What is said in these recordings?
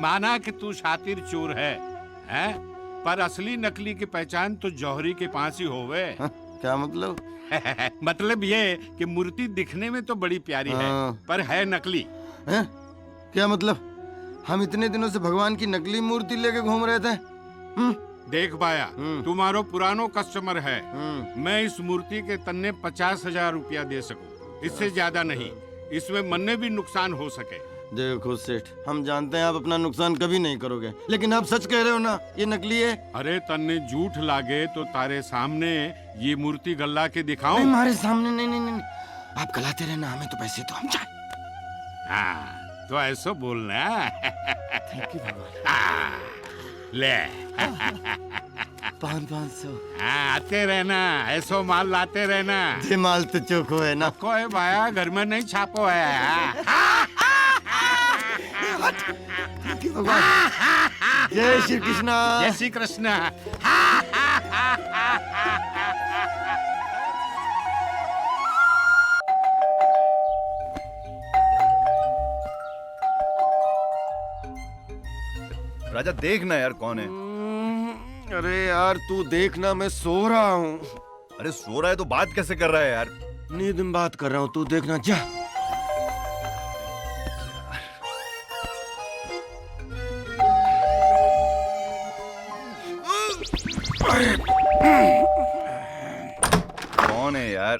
माना कि तू शातिर चोर है, हैं? पर असली नकली की पहचान तो जौहरी के पास ही होवे। क्या मतलब? मतलब ये कि मूर्ति दिखने में तो बड़ी प्यारी है, पर है नकली। है? क्या मतलब? हम इतने दिनों से भगवान की नकली मूर्ति लेके घूम रहे थे। देख पाया, तुम्हारो पुरानो कस्टमर है। मैं इस मूर्ति के तन्ने 50,000 रुपया दे सकूं, इससे ज्यादा नहीं। इसमें मन्ने भी नुकसान हो सके। देखो सेठ, हम जानते हैं आप अपना नुकसान कभी नहीं करोगे, लेकिन आप सच कह रहे हो ना, ये नकली है? अरे तन्ने झूठ लागे तो तारे सामने ये मूर्ति गल्ला के दिखाऊं? नहीं, हमारे सामने नहीं, नहीं नहीं आप गलाते रहना, हमें तो पैसे तो हम चाहे। हाँ, तो ऐसा बोलना। थैंक यू भगवान। ले 500। हाँ, आते रहना, ऐसो माल लाते रहना। ये माल तो चोखो है ना? कोई भाया घर में नहीं छापो है। थैंक यू भगवान। जय श्री कृष्णा। जय श्री कृष्णा। राजा देखना यार कौन है। अरे यार तू देखना, मैं सो रहा हूँ। अरे सो रहा है तो बात कैसे कर रहा है यार? नींद में बात कर रहा हूँ, तू देखना जा। कौन है यार?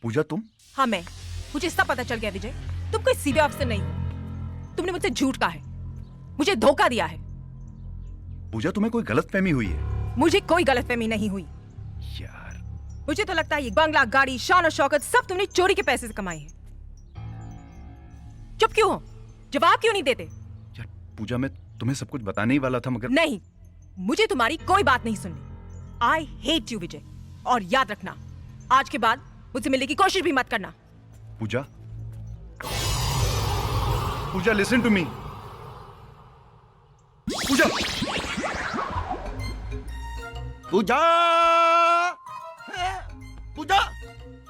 पूजा तुम? हाँ मैं। मुझे सब पता चल गया विजय, तुम कोई सीधे अफसर नहीं हो। तुमने मुझसे झूठ कहा है, मुझे धोखा दिया है। पूजा तुम्हें कोई गलतफहमी हुई है? मुझे कोई गलतफहमी नहीं हुई यार। मुझे तो लगता है ये बंगला, गाड़ी, शान और शौकत सब तुमने चोरी के पैसे से कमाई है। चुप क्यों हो? जवाब क्यों नहीं देते? यार पूजा, मैं तुम्हें सब कुछ बताने ही वाला था मगर नहीं, मुझे तुम्हारी कोई बात नहीं सुननी। आई हेट यू विजय, और याद रखना आज के बाद मुझसे मिलने की कोशिश भी मत करना। पूजा, पूजा लिसन टू मी। पूजा, पूजा, पूजा,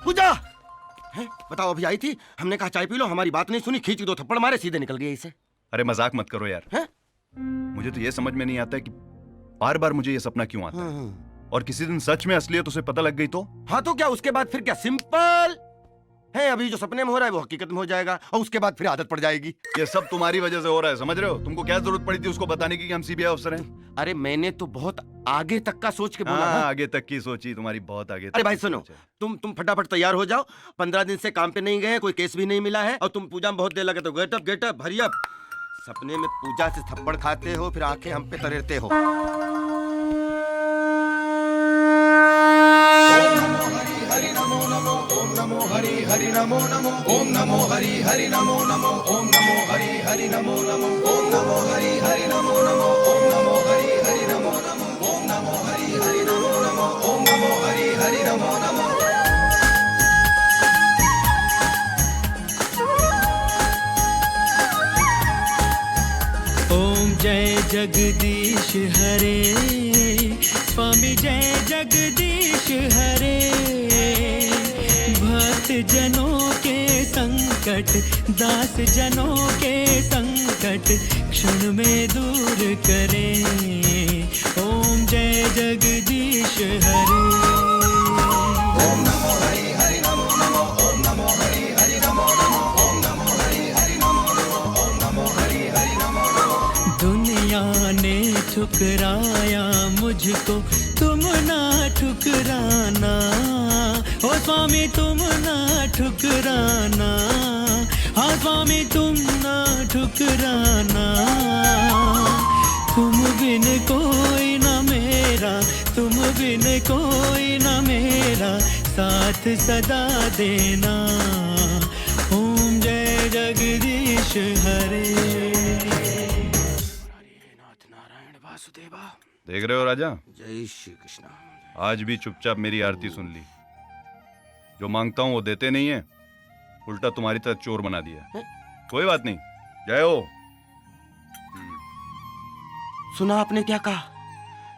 पूजा। है? बताओ, अभी आई थी, हमने कहा चाय पी लो, हमारी बात नहीं सुनी, खींच के 2 थप्पड़ मारे, सीधे निकल गई इसे। अरे मजाक मत करो यार। है? मुझे तो ये समझ में नहीं आता है कि बार बार मुझे ये सपना क्यों आता है। और किसी दिन सच में असलियत उसे पता लग गई तो? हाँ तो क्या, उसके बाद फिर क्या? सिंपल है, अभी जो सपने में हो रहा है वो हकीकत में हो जाएगा, और उसके बाद फिर आदत पड़ जाएगी। ये सब तुम्हारी वजह से हो रहा है, समझ रहे हो? तुमको क्या जरूरत पड़ी थी उसको बताने की कि हम सीबीआई अफसर हैं? अरे मैंने तो बहुत आगे तक का सोच के बोला। हाँ, आगे तक की सोची तुम्हारी, बहुत आगे तक। अरे भाई सुनो, तुम फटाफट तैयार हो जाओ। 15 दिन से काम पे नहीं गए, कोई केस भी नहीं मिला है, और तुम पूजा में बहुत देर लगे तो गेट अप हरी अप। सपने में पूजा से थप्पड़ खाते हो, फिर आंखें हम पे तरेरते हो। हरि नमो नमो ओम नमो हरि नमो नमो ओम नमो हरि नमो नमो ओम नमो हरि नमो नमो ओम नमो हरि नमो नमो ओम नमो हरि नमो नमो ओम नमो हरि नमो नमो ओम नमो हरि नमो नमो। ओम जय जगदीश हरे, स्वामी जय जगदीश हरे। भक्त जनों के संकट, दास जनों के संकट क्षण में दूर करे। ओम जय जगदीश हरे। ओम नमो हरि नमो नमो ओम नमो हरि नमो नमो ओम नमो हरि नमो नमो ओम नमो हरि नमो नमो। दुनिया ने ठुकराया मुझको, तुम ना ठुकराना। ओ स्वामी तुम ना ठुकराना, हाँ स्वामी तुम ना ठुकराना। तुम बिन कोई ना मेरा, तुम बिन कोई ना मेरा, साथ सदा देना। ओम जय जगदीश हरे। देख रहे हो राजा, जय श्री कृष्ण। आज भी चुपचाप मेरी आरती सुन ली। जो मांगता हूँ वो देते नहीं है, उल्टा तुम्हारी तरह चोर बना दिया। कोई बात नहीं, जय हो। सुना आपने क्या कहा?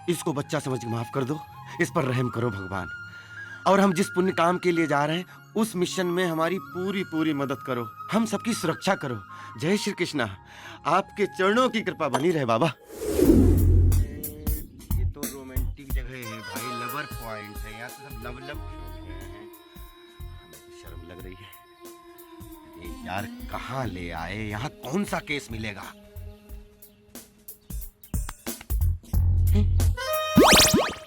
इसको बच्चा समझ के माफ कर दो, इस पर रहम करो भगवान। और हम जिस पुण्य काम के लिए जा रहे हैं उस मिशन में हमारी पूरी पूरी मदद करो, हम सबकी सुरक्षा करो। जय श्री कृष्णा। आपके चरणों की कृपा बनी रहे बाबा। ये तो रोमांटिक जगह है भाई, लवर पॉइंट है, यहाँ तो सब लव लव हैं। हमें तो शर्म लग रही है। ये यार कहाँ ले आए, यहाँ कौन सा केस मिलेगा?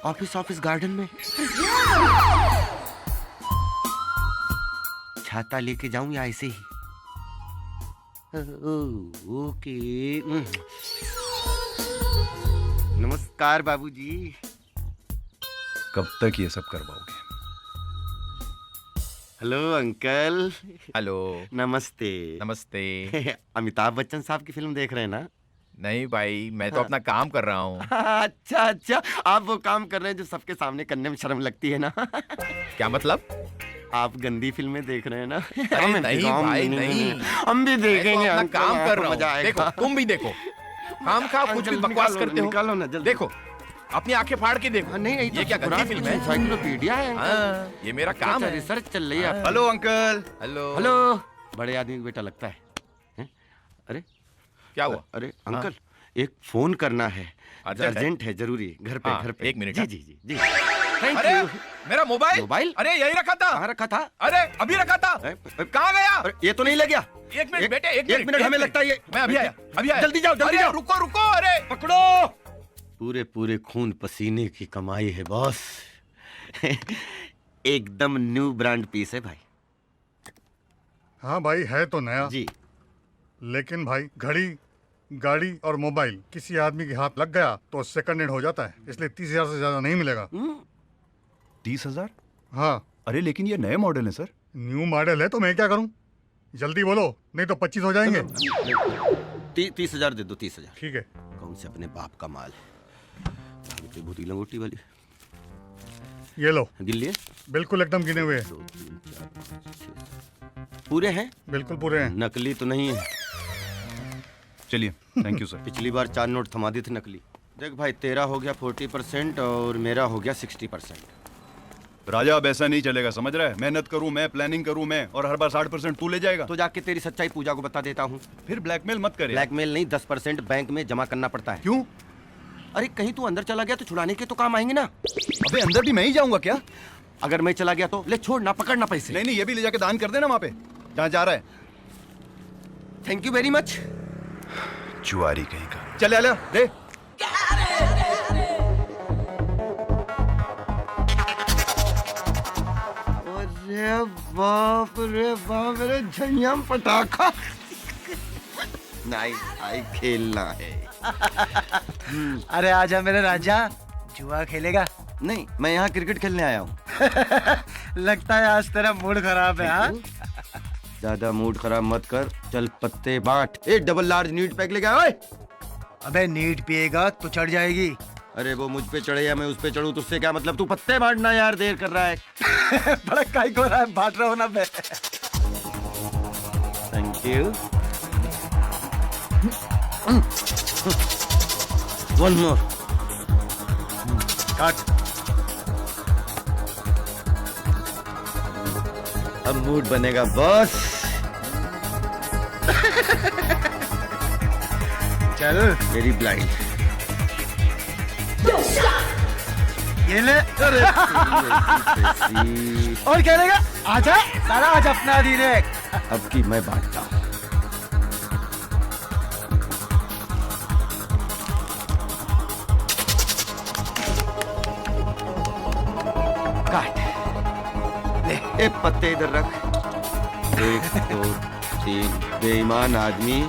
ऑफिस गार्डन में। छाता लेके जाऊं या ऐसे ही? ओके। नमस्कार बाबूजी। कब तक ये सब करवाओगे? Hello uncle. हेलो। नमस्ते। नमस्ते। अमिताभ बच्चन साहब की फिल्म देख रहे हैं ना? नहीं भाई, मैं तो अपना काम कर रहा हूँ। अच्छा अच्छा, आप वो काम कर रहे हैं जो सबके सामने करने में शर्म लगती है ना? क्या मतलब? आप गंदी फिल्में देख रहे हैं ना? अरे नहीं भाई नहीं, हम भी मैं तो देखेंगे। अपना अंकल, काम कर आपको रहा मजा हूँ। आएगा। देखो तुम भी देखो, काम खा कुछ भी अंकल, बकवास निकालो, करते हो। निकालो ना जल्दी। देखो अपनी आंखें फाड़ के देखो। नहीं, ये क्या गंदी फिल्म है? एनसाइक्लोपीडिया है अंकल। हाँ, ये मेरा काम है। रिसर्च चल रही है। Hello uncle. हेलो। हेलो। बड़े आदमी का बेटा लगता है। हैं? अरे क्या हुआ? अरे अंकल, एक फोन करना है, अर्जेंट है? अर्जेंट है, जरूरी, घर पे हाँ, घर पे। एक मिनट, जी हाँ। जी जी जी। थैंक अरे यू। मेरा मोबाइल। मोबाइल? अरे यही रखा था। कहाँ रखा था? अरे अभी रखा था। कहाँ गया? अरे ये तो नहीं ले गया। एक मिनट बेटे, एक मिनट, हमें लगता है ये। मैं अभी आया, अभी आया। जल्दी जाओ, जल्दी अरे जाओ। रुको रुको, अरे पकड़ो। पूरे पूरे खून पसीने की कमाई है बॉस। एकदम न्यू ब्रांड पीस है भाई। हाँ भाई, है तो नया जी। लेकिन भाई घड़ी, गाड़ी और मोबाइल किसी आदमी के हाथ लग गया तो सेकंड हैंड हो जाता है, इसलिए 30,000 से ज्यादा नहीं मिलेगा। 30,000? हाँ, अरे लेकिन ये नए मॉडल है सर। न्यू मॉडल है तो मैं क्या करूं? जल्दी बोलो, नहीं तो 25 हो जाएंगे। 30,000 दे दो, 30,000। ठीक है। कौन से अपने बाप का माल है? भूती लंगोटी वाली। ये लो, गिन लिए? बिल्कुल एकदम गिने हुए हैं। 2 3 4 5 6 पूरे हैं? बिल्कुल पूरे हैं। नकली तो नहीं है? चलिए, थैंक यू सर। पिछली बार 4 नोट थमा दी थी नकली। देख भाई, तेरा हो गया 40% और मेरा हो गया 60%। राजा अब ऐसा नहीं चलेगा, समझ रहा है? मेहनत करूं मैं, प्लानिंग करूं मैं, और हर बार 60% तू ले जाएगा। तो जाके तेरी सच्चाई पूजा को बता देता हूँ। फिर ब्लैकमेल मत करे। ब्लैकमेल नहीं, 10% बैंक में जमा करना पड़ता है। क्यों? अरे कहीं तू अंदर चला गया तो छुड़ाने के तो काम आएंगे ना। अबे अंदर भी मैं ही जाऊंगा क्या? अगर मैं चला गया तो ले, छोड़ना, पकड़ना पैसे। नहीं नहीं, ये भी ले जाके दान कर देना वहां पे जहाँ जा रहा है। Thank you very much. जुआरी कहीं का। चल ले दे। अरे बाप रे बाप रे, झैयम पटाखा। नहीं भाई, खेलना है। अरे आजा मेरे राजा, जुआ खेलेगा? नहीं, मैं यहाँ क्रिकेट खेलने आया हूँ। लगता है आज तेरा मूड खराब है। हाँ, ज्यादा मूड खराब मत कर, चल पत्ते बांट। एक डबल लार्ज नीट पैक लेके आया। अबे नीट पिएगा तो चढ़ जाएगी। अरे वो मुझ पे चढ़े या मैं उस पे चढ़ूं तो उससे क्या मतलब? तू पत्ते बांटना यार, देर कर रहा है। बड़ा काई को रहा है, बांट रहा हूँ ना मैं। Thank you. One more. काट। अब मूड बनेगा बॉस। चल मेरी ब्लाइंड। ये ले। अरे और क्या लेगा? आजा सारा, आज अपना दिन है। अब की मैं बांटता हूँ। काट ले। एक पत्ते इधर रख। 1 2 3। बेईमान आदमी।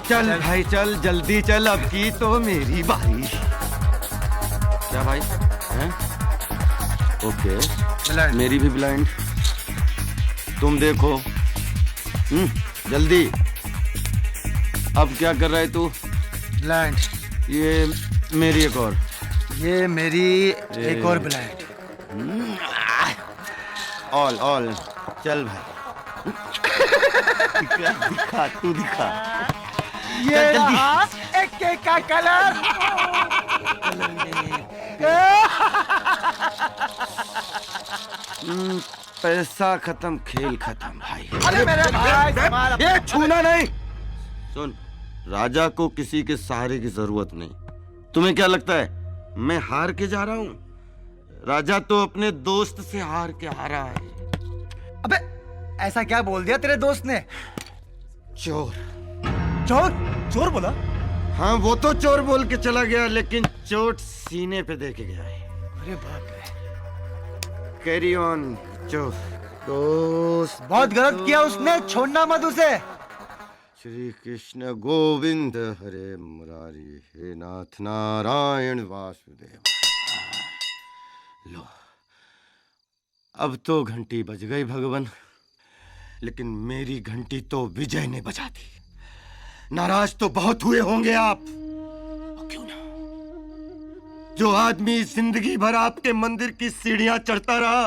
चल भाई चल, जल्दी चल, अब की तो मेरी बारी। क्या भाई? हैं? ओके, मेरी भी ब्लाइंड। तुम देखो। जल्दी। अब क्या कर रहा है तू? ब्लाइंड। ये मेरी एक और। ये मेरी एक और ब्लाइंड। All all. चल भाई। दिखा दिखा, तू दिखा। ये रहा एक का कलर। पैसा खत्म, खेल खत्म भाई। अरे मेरे भाई संभाल। ये छूना नहीं। सुन, राजा को किसी के सहारे की जरूरत नहीं। तुम्हें क्या लगता है मैं हार के जा रहा हूँ? राजा तो अपने दोस्त से हार के आ रहा है। अबे ऐसा क्या बोल दिया तेरे दोस्त ने? चोर। चोर? चोर बोला? हाँ, वो तो चोर बोल के चला गया, लेकिन चोट सीने पे दे के गया है। अरे बाप रे। कैरी ऑन चोर। दोस्त बहुत गलत किया उसने, छोड़ना मत उसे। श्री कृष्ण गोविंद हरे मुरारी, हे नाथ नारायण वासुदेव। लो, अब तो घंटी बज गई भगवान, लेकिन मेरी घंटी तो विजय ने बजा दी। नाराज तो बहुत हुए होंगे आप, और क्यों ना? जो आदमी जिंदगी भर आपके मंदिर की सीढ़ियां चढ़ता रहा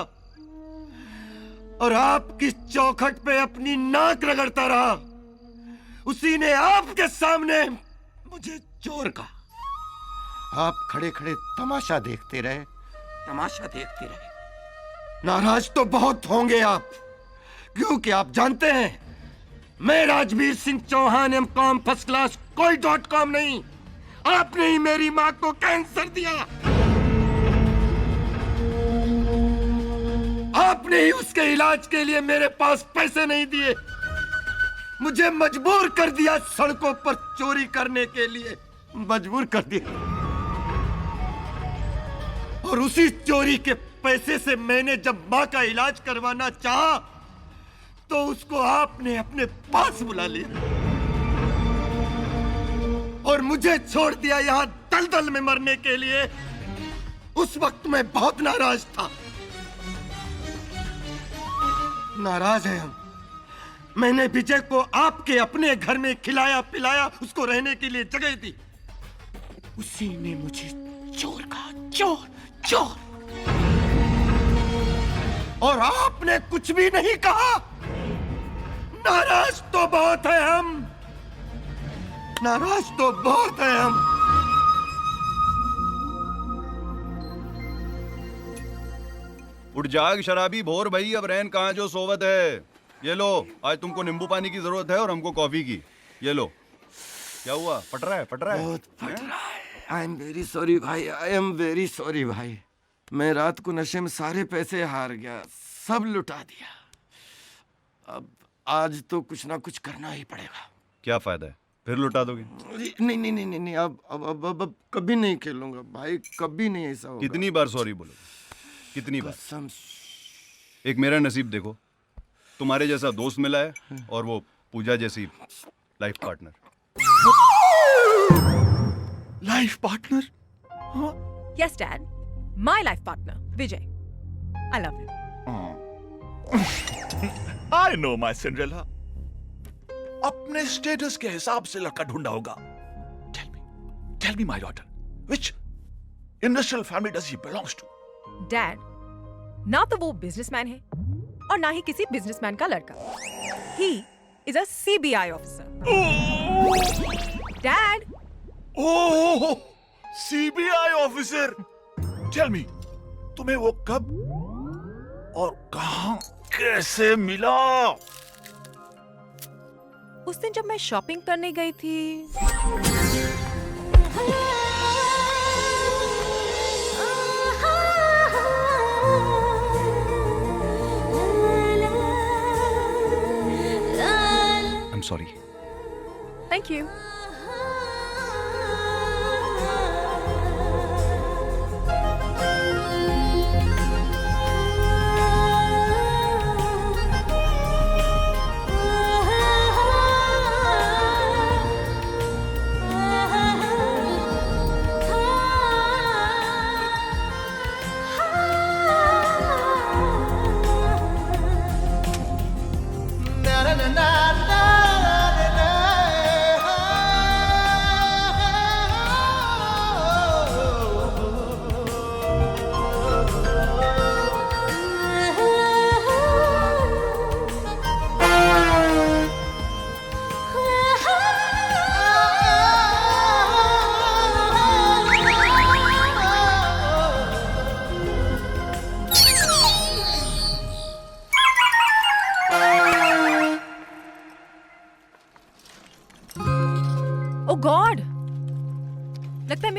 और आपकी चौखट पे अपनी नाक रगड़ता रहा, उसी ने आपके सामने मुझे चोर कहा। आप खड़े खड़े तमाशा देखते रहे, तमाशा देखते रहे। नाराज तो बहुत होंगे आप, क्योंकि आप जानते हैं मैं Rajveer Singh Chauhan M.Com first class कोई .com नहीं। आपने ही मेरी मां को कैंसर दिया, आपने ही उसके इलाज के लिए मेरे पास पैसे नहीं दिए, मुझे मजबूर कर दिया सड़कों पर चोरी करने के लिए, मजबूर कर दिया। और उसी चोरी के पैसे से मैंने जब मां का इलाज करवाना चाहा, तो उसको आपने अपने पास बुला लिया और मुझे छोड़ दिया यहां दलदल में मरने के लिए। उस वक्त मैं बहुत नाराज था। नाराज है हम। मैंने विजय को आपके अपने घर में खिलाया पिलाया, उसको रहने के लिए जगह दी, उसी ने मुझे चोर कहा, चोर चोर। और आपने कुछ भी नहीं कहा। नाराज तो बहुत है हम, नाराज तो बहुत है हम। उठ जाग शराबी भोर भाई, अब रैन कहाँ जो सोवत है। ये लो, आज तुमको नींबू पानी की जरूरत है और हमको कॉफी की। ये लो। क्या हुआ? फट रहा है, फट रहा है? बहुत फट रहा है। आई एम वेरी सॉरी भाई, आई एम वेरी सॉरी भाई। मैं रात को नशे में सारे पैसे हार गया, सब लुटा दिया। अब आज तो कुछ ना कुछ करना ही पड़ेगा। क्या फायदा है, फिर लुटा दोगे? नहीं नहीं नहीं नहीं, नहीं अब कभी नहीं खेलूंगा भाई, कभी नहीं ऐसा होगा। कितनी बार सॉरी बोलो, कितनी बार? कसम। एक मेरा नसीब देखो, तुम्हारे जैसा दोस्त मिला है और वो पूजा जैसी life partner. Life partner? Yes, Dad. My life partner, Vijay. I love him. I know my Cinderella. अपने स्टेटस के हिसाब से लड़का ढूंढा होगा। Tell me, my daughter, which industrial family does he belongs to? Dad, ना तो वो बिजनेसमैन है और ना ही किसी बिजनेसमैन का लड़का। He is a CBI officer. Dad. Oh, CBI officer. Tell me, तुम्हें वो कब और कहां कैसे मिला? उस दिन जब मैं शॉपिंग करने गई थी। I'm sorry. Thank you.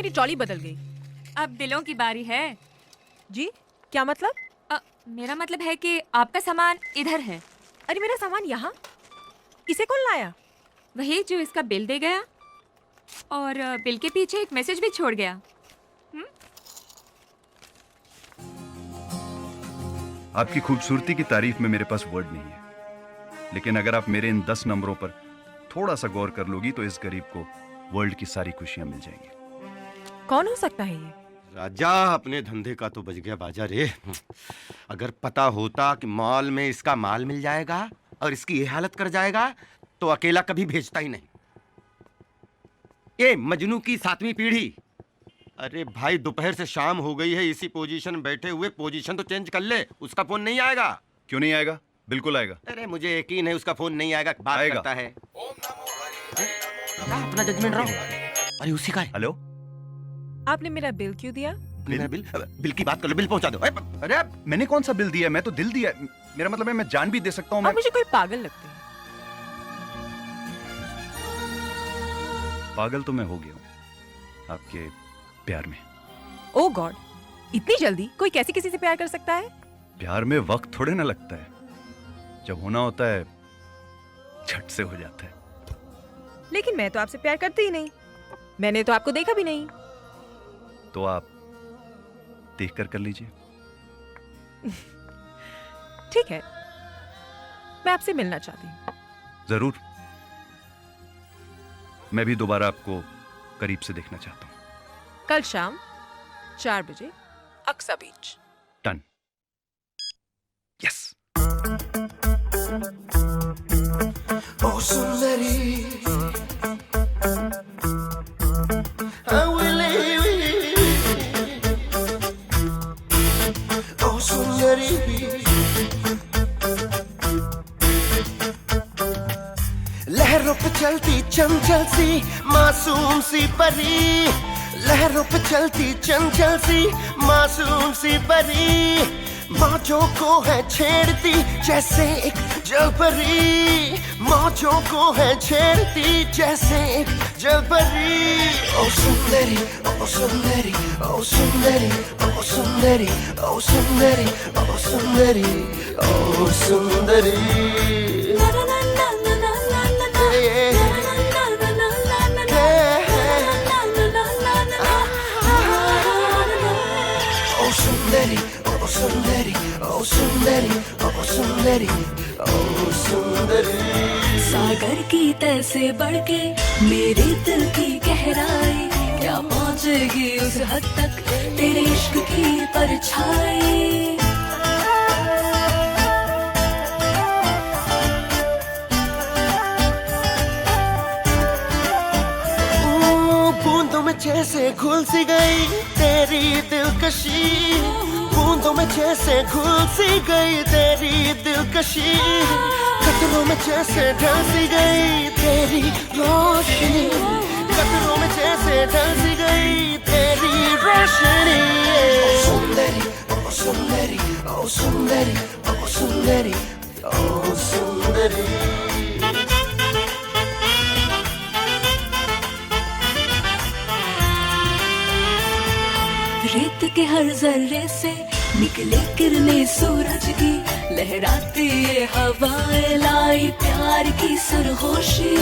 मेरी ट्रॉली बदल गई। अब दिलों की बारी है। जी क्या मतलब? मेरा मतलब है कि आपका सामान इधर है। अरे मेरा सामान यहाँ? इसे कौन लाया? वही जो इसका बिल दे गया और बिल के पीछे एक मैसेज भी छोड़ गया। आपकी खूबसूरती की तारीफ में मेरे पास वर्ड नहीं है, लेकिन अगर आप मेरे इन 10 नंबरों पर थोड़ा सा गौर कर लोगी तो इस गरीब को वर्ल्ड की सारी खुशियां मिल जाएंगी। कौन हो सकता है ये? राजा, अपने धंधे का तो बच गया बाजा रे। अगर पता होता कि मॉल में इसका माल मिल जाएगा और इसकी ये हालत कर जाएगा तो अकेला कभी भेजता ही नहीं। ये मजनू की 7वीं पीढ़ी। अरे भाई, दोपहर से शाम हो गई है, इसी पोजीशन में बैठे हुए, पोजीशन तो चेंज कर ले। उसका फोन नहीं आएगा? क्यों नहीं आएगा? बिल्कुल आएगा। अरे मुझे यकीन है उसका फोन नहीं आएगा। बात आएगा। करता है। अपना जजमेंट रहो। अरे उसी का है। हेलो, आपने मेरा बिल क्यों दिया? बिल की बात कर लो, बिल पहुंचा दो। अरे मैंने कौन सा बिल दिया? मैं तो दिल दिया। मेरा मतलब है मैं जान भी दे सकता हूँ। आप मुझे कोई पागल लगते हैं। पागल तो मैं हो गया हूँ आपके प्यार में। ओह गॉड, इतनी जल्दी कोई कैसे किसी से प्यार कर सकता है? प्यार में वक्त थोड़े ना लगता है, जब होना होता है झट से हो जाता है। लेकिन मैं तो आपसे प्यार करती ही नहीं। मैंने तो आपको देखा भी नहीं। तो आप देख कर लीजिए। ठीक है, मैं आपसे मिलना चाहती हूँ। जरूर, मैं भी दोबारा आपको करीब से देखना चाहता हूँ। कल शाम 4 बजे अक्सा बीच। डन। यस। ओ सुंदरी ओ सुंदरी लहरों पे चलती चंचल सी मासूम सी परी, लहरों पे चलती चंचल सी मासूम सी परी, मौजों को है छेड़ती जैसे एक जलपरी, मौजों को है छेड़ती जैसे एक जलपरी। ओ सुंदरी ओ सुंदरी ओ सुंदरी ओ सुंदरी ओ सुंदरी ओ सुंदरी ओ सुंदरी। सुंदरी ओ सुंदरी ओ सुंदरी ओ सुंदरी ओ सुंदरी। सागर की तह से बढ़ के मेरे दिल की गहराई, क्या पहुंचेगी उस हद तक तेरे इश्क की परछाई। बूंदों में जैसे घुल सी गई तेरी दिलकशी, बूंदों में जैसे घुल सी गई तेरी दिलकशी, कतरों में जैसे ढल सी गई तेरी रोशनी, कतरों में जैसे ढल सी गई तेरी रोशनी। ओ सुंदरी ओ सुंदरी ओ सुंदरी ओ सुंदरी ओ सुंदरी। रेत के हर जर्रे से निकले किरणें सूरज की, लहराती ये हवाएं लाई प्यार की सरगोशी।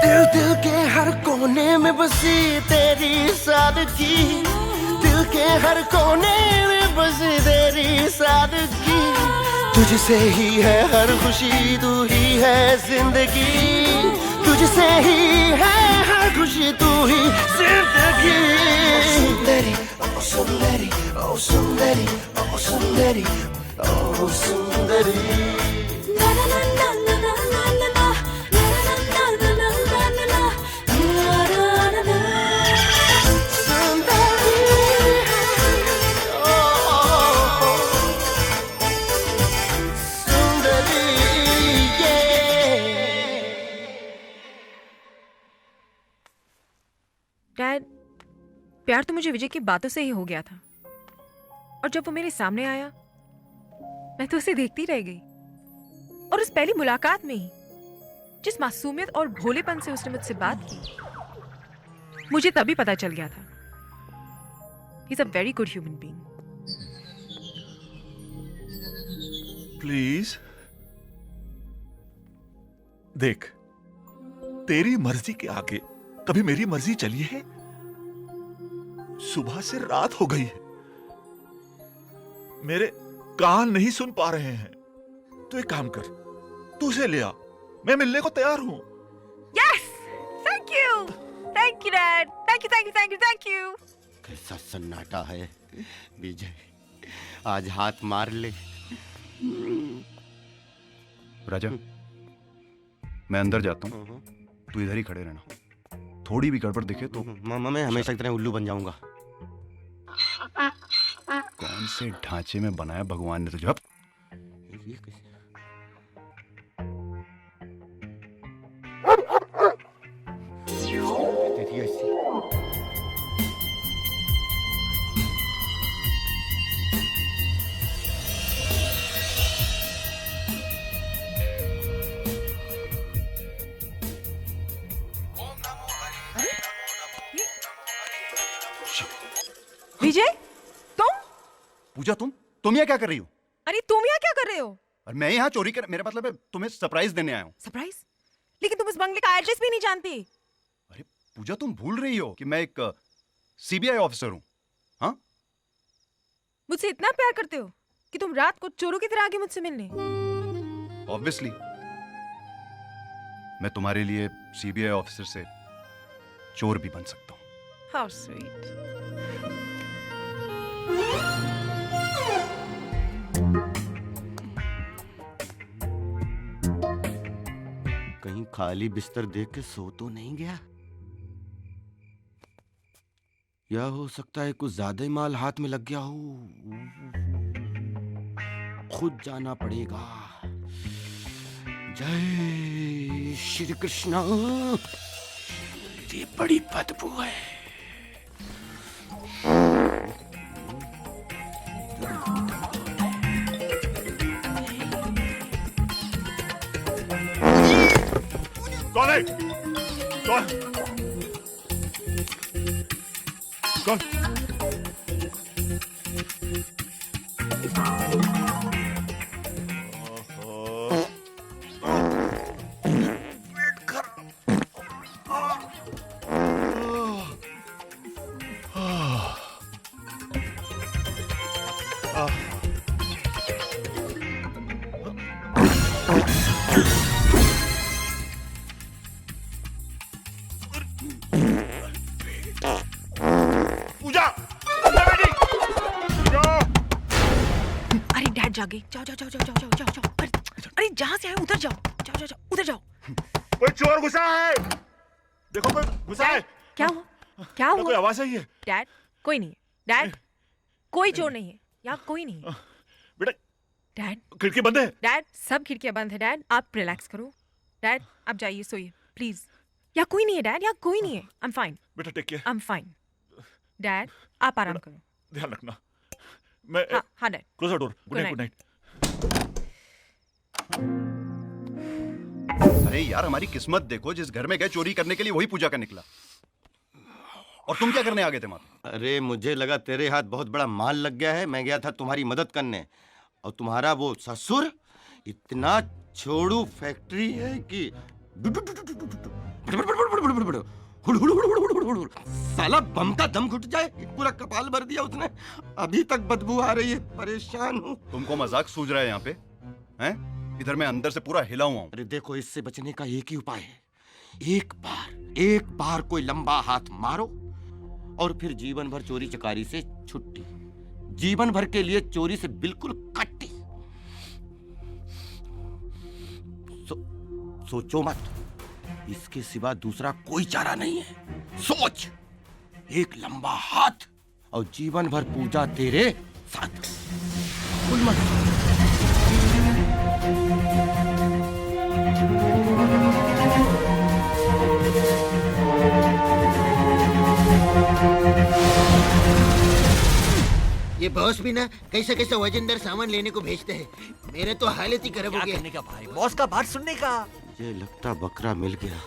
दिल दिल के हर कोने में बसी तेरी सादगी, दिल के हर कोने में बसी तेरी सादगी, तुझसे ही है हर खुशी, तू ही है जिंदगी, तुझसे ही है हर खुशी, तू ही जिंदगी। सुंदरी ओ सुंदरी ओ सुंदरी ओ सुंदरी ओ सुंदरी। डैड, प्यार तो मुझे विजय की बातों से ही हो गया था, और जब वो मेरे सामने आया मैं तो उसे देखती रह गई, और उस पहली मुलाकात में ही जिस मासूमियत और भोलेपन से उसने मुझसे बात की, मुझे तभी पता चल गया था he is a very good human being. Please देख, तेरी मर्जी के आगे कभी मेरी मर्जी चली है? सुबह से रात हो गई है, मेरे कान नहीं सुन पा रहे हैं। तो एक काम कर, तू उसे ले आ, मैं मिलने को तैयार हूं। Yes, thank you dad, thank you. कैसा सन्नाटा है विजय, आज हाथ मार ले। राजा, मैं अंदर जाता हूँ, तू इधर ही खड़े रहना। थोड़ी भी गड़बड़ दिखे तो मामा मैं हमेशा की तरह उल्लू बन जाऊंगा। कौन से ढांचे में बनाया भगवान ने तुझे? ये कैसे? तेरी ऐसी विजय, तुम? पूजा, तुम यहाँ क्या कर रही हो? अरे तुम यहाँ क्या कर रहे हो? और मैं यहाँ चोरी कर, मेरा मतलब है तुम्हें सरप्राइज देने आया हूँ। सरप्राइज? लेकिन तुम उस बंगले का एड्रेस भी नहीं जानती। अरे पूजा, तुम भूल रही हो कि मैं एक सीबीआई ऑफिसर हूँ। हाँ, मुझसे इतना प्यार करते हो कि तुम रात को चोरों की तरह आगे मुझसे मिलने। ऑब्वियसली मैं तुम्हारे लिए सीबीआई ऑफिसर से चोर भी बन सकता हूँ। How sweet. कहीं खाली बिस्तर देख के सो तो नहीं गया? या हो सकता है कुछ ज्यादा ही माल हाथ में लग गया हो। खुद जाना पड़ेगा। जय श्री कृष्ण। ये बड़ी बदबू है। कौन है? कौन? कौन? जागे, जाओ जाओ जाओ जाओ जाओ जाओ जाओ। अरे जहाँ से आए उधर जाओ, जाओ जाओ जाओ उधर जाओ। कोई चोर घुसा है, देखो कोई घुसा है। क्या हुआ? क्या हुआ? कोई आवाज आई है? डैड, कोई नहीं है। डैड, कोई चोर नहीं है, यहाँ कोई नहीं है। बेटा, डैड, खिड़की बंद है। डैड, सब खिड़कियाँ बंद है। डैड, आप रिलैक्स करो। डैड, आप जाइए, सोइए प्लीज। यहाँ कोई नहीं है डैड, यहाँ कोई नहीं है। आई एम फाइन बेटा, take care. I am fine. Dad, आप आराम करो। ध्यान रखना। मैं हाँ dad. Close the door. Good night. Good night. अरे यार, हमारी किस्मत देखो, जिस घर में गए चोरी करने के लिए वही पूजा का निकला। और तुम क्या करने आ गए थे वहां पे? अरे मुझे लगा तेरे हाथ बहुत बड़ा माल लग गया है, मैं गया था तुम्हारी मदद करने। और तुम्हारा वो ससुर इतना छोड़ू फैक्ट्री है कि साला बम का दम घुट जाए, पूरा कपाल भर दिया उसने। अभी तक बदबू आ रही है, परेशान हूँ। तुमको मजाक सूझ रहा है यहाँ पे? हैं? इधर मैं अंदर से पूरा हिला हुआ हूँ। अरे देखो, इससे बचने का एक ही उपाय है। एक बार कोई लंबा हाथ मारो और फिर जीवन भर चोरी चकारी से छुट्टी। जीवन भर के लिए चोरी से बिल्कुल कट्टी। सोचो मत, इसके सिवा दूसरा कोई चारा नहीं है। सोच, एक लंबा हाथ और जीवन भर पूजा तेरे साथ। भूल मत। ये बॉस भी ना कैसे कैसे वजनदार सामान लेने को भेजते हैं। मेरे तो हालत ही खराब हो गया। करने का भाई, बॉस का बात सुनने का। ये लगता बकरा मिल गया,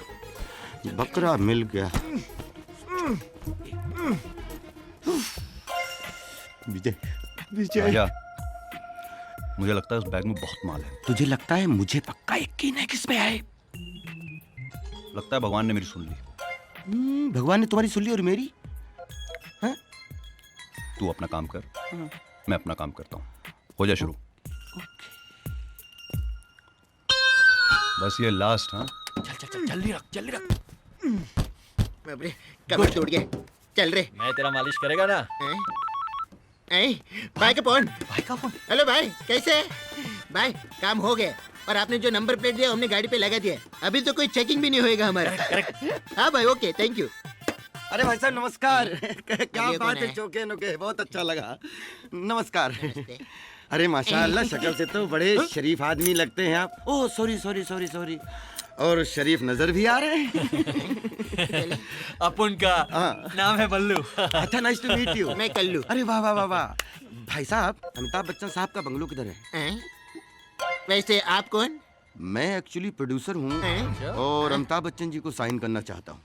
बकरा मिल गया। विजय, विजय, राजा, मुझे लगता है उस बैग में बहुत माल है। तुझे लगता है? मुझे पक्का यकीन है किस पे है। लगता है भगवान ने मेरी सुन ली। भगवान ने तुम्हारी सुन ली और मेरी? हाँ? तू अपना काम कर, मैं अपना काम करता हूँ। हो जा शुरू। बस ये लास्ट। हाँ, चल चल चल, जल्दी रख, जल्दी रख। बाप रे, कमर टूट गया। चल रे। मैं तेरा मालिश करेगा ना? भाई का फोन। भाई का फोन। हेलो भाई, कैसे है? भाई काम हो गया और आपने जो नंबर प्लेट दिया हमने गाड़ी पे लगा दिया। अभी तो कोई चेकिंग भी नहीं होएगा हमारा। हाँ भाई, ओके, थैंक यू। अरे भाई साहब नमस्कार। क्या ये बात कौन है, है? चौके नुके, बहुत अच्छा लगा। नमस्कार। अरे माशाल्लाह, शक्ल से तो बड़े शरीफ आदमी लगते हैं आप। Oh sorry sorry sorry sorry. और शरीफ नजर भी आ रहे हैं। अपन का नाम है बल्लू। अच्छा, नाइस टू मीट यू। मैं कल्लू। अरे वाह वाह वाह वाह। भाई साहब, अमिताभ बच्चन साहब का बंगलो किधर है? वैसे आप कौन? मैं एक्चुअली प्रोड्यूसर हूँ और अमिताभ बच्चन जी को साइन करना चाहता हूँ।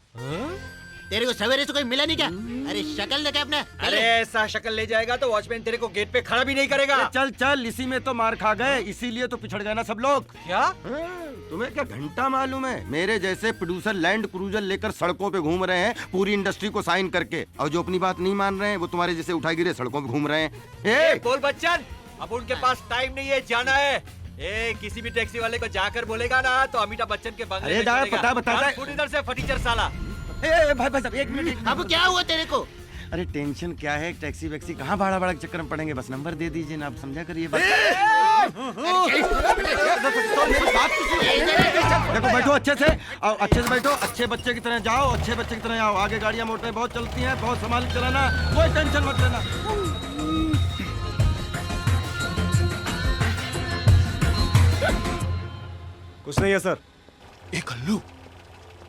तेरे को सवेरे से कोई मिला नहीं क्या? अरे शक्ल लगा अपना। अरे ऐसा शक्ल ले जाएगा तो वॉचमैन तेरे को गेट पे खड़ा भी नहीं करेगा। चल चल, इसी में तो मार खा गए, इसीलिए तो पिछड़ गए ना सब लोग। क्या? तुम्हें क्या घंटा मालूम है? मेरे जैसे प्रोड्यूसर लैंड क्रूजर लेकर सड़कों पे घूम रहे हैं पूरी इंडस्ट्री को साइन करके, और जो अपनी बात नहीं मान रहे हैं वो तुम्हारे जैसे उठा गिरे सड़कों पे घूम रहे हैं। बोल बच्चन, अब उनके पास टाइम नहीं है, जाना है। किसी भी टैक्सी वाले को जाकर बोलेगा ना तो अमिताभ बच्चन के बंगले में चलेगा। बता फुट इधर से फटीचर साला। भाई साहब, एक मिनट। अब क्या हुआ तेरे को? अरे टेंशन क्या है, टैक्सी वैक्सी कहाँ भाड़ा भाड़ा के चक्कर में पड़ेंगे, बस नंबर दे दीजिए ना, आप समझा करिए बात। देखो बैठो अच्छे से, आओ अच्छे से बैठो, अच्छे बच्चे की तरह जाओ, अच्छे बच्चे की तरह आओ। आगे गाड़ियाँ मोटरें बहुत चलती हैं, बहुत संभाल के चलाना, कोई टेंशन मत लेना। कुछ नहीं है सर। कल्लू,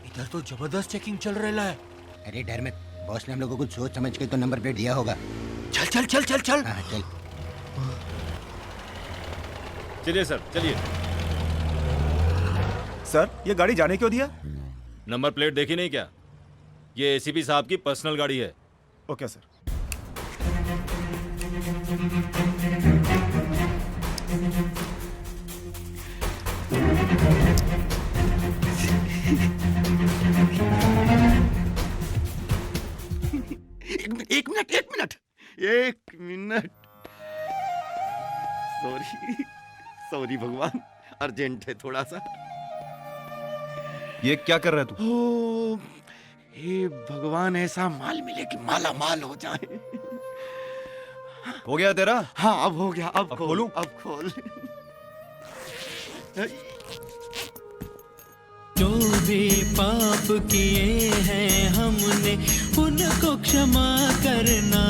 इधर तो जबरदस्त चेकिंग चल रहा है। अरे डर मत, बॉस ने हम लोगों को सोच समझ के तो नंबर प्लेट दिया होगा। चल चल चल चल चल। हाँ चल। चलिए सर, चलिए। सर, ये गाड़ी जाने क्यों दिया? नंबर प्लेट देखी नहीं क्या? ये एसीपी साहब की पर्सनल गाड़ी है। Okay sir. एक मिनट। सॉरी सॉरी भगवान, अर्जेंट है थोड़ा सा। ये क्या कर रहा है तू? हे भगवान, ऐसा माल मिले कि माला माल हो जाए। हो गया तेरा? हाँ अब हो गया। अब खोलूं? अब खोल। जो भी पाप किए हैं हमने उनको क्षमा करना,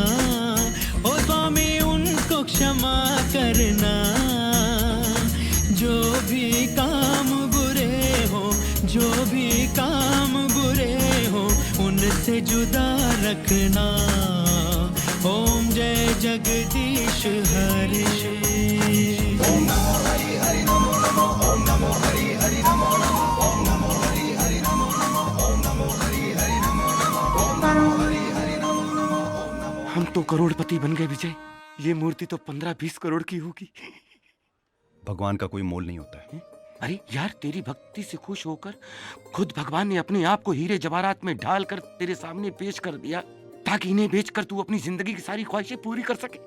ओ स्वामी उनको क्षमा करना। जो भी काम बुरे हो, जो भी काम बुरे हो, उनसे जुदा रखना। ओम जय जगदीश हरिश। ओम नमो हरि हरि नमो नमो। ओम नमो हरि हरि नमो नमो। ओम नमो हरि हरि नमो नमो। ओम नमो हरि हरि नमो नमो। ओम नमो हरि हरि नमो नमो। हम तो करोड़पति बन गए विजय, ये मूर्ति तो 15-20 करोड़ की होगी। भगवान का कोई मोल नहीं होता है। अरे यार, तेरी भक्ति से खुश होकर खुद भगवान ने अपने आप को हीरे जवाहरात में ढालकर तेरे सामने पेश कर दिया, ताकि इन्हें बेचकर तू अपनी जिंदगी की सारी ख्वाहिशें पूरी कर सके।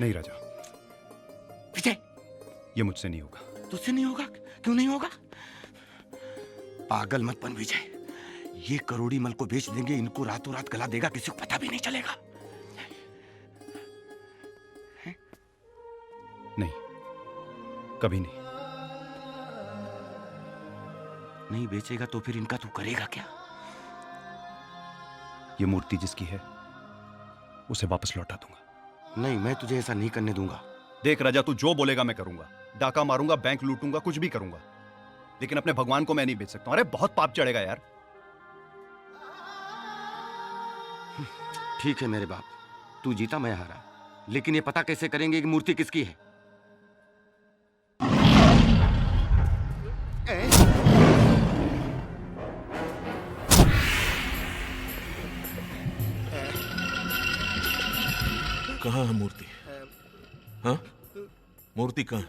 नहीं राजा, विजय, ये मुझसे नहीं होगा। तुझसे नहीं होगा? क्यों नहीं होगा? पागल मत बन विजय, ये करोड़ी मल को बेच देंगे, इनको रातों रात गला देगा, किसी को पता भी नहीं चलेगा। नहीं, कभी नहीं। नहीं बेचेगा तो फिर इनका तू करेगा क्या? ये मूर्ति जिसकी है उसे वापस लौटा दूंगा। नहीं, मैं तुझे ऐसा नहीं करने दूंगा। देख राजा, तू जो बोलेगा मैं करूंगा। डाका मारूंगा, बैंक लूटूंगा, कुछ भी करूंगा, लेकिन अपने भगवान को मैं नहीं बेच सकता। अरे बहुत पाप चढ़ेगा यार। ठीक है मेरे बाप, तू जीता मैं हारा, लेकिन ये पता कैसे करेंगे कि मूर्ति किसकी है? कहाँ है मूर्ति? हाँ, मूर्ति कहाँ?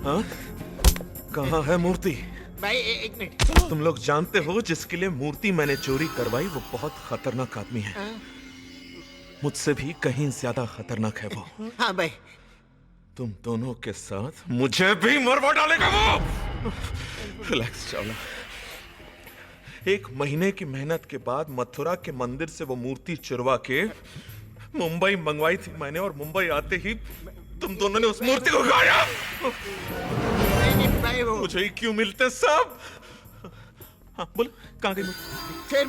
हाँ, कहाँ है मूर्ति? भाई एक मिनट। तुम लोग जानते हो जिसके लिए मूर्ति मैंने चोरी करवाई वो बहुत खतरनाक आदमी है। मुझसे भी कहीं ज्यादा खतरनाक है वो। हाँ भाई। तुम दोनों के साथ मुझे भी मरवा डालेगा वो। रिलैक्स चावला। 1 महीने की मेहनत के बाद मथुरा के मंदिर से वो मूर्ति चुरवा के मुंबई मंगवाई थी मैंने, और मुंबई आते ही तुम दोनों ने उस मूर्ति को खाया। मुझे ही क्यों मिलते सब? हाँ बोलो, कहाँ गई मूर्ति? सर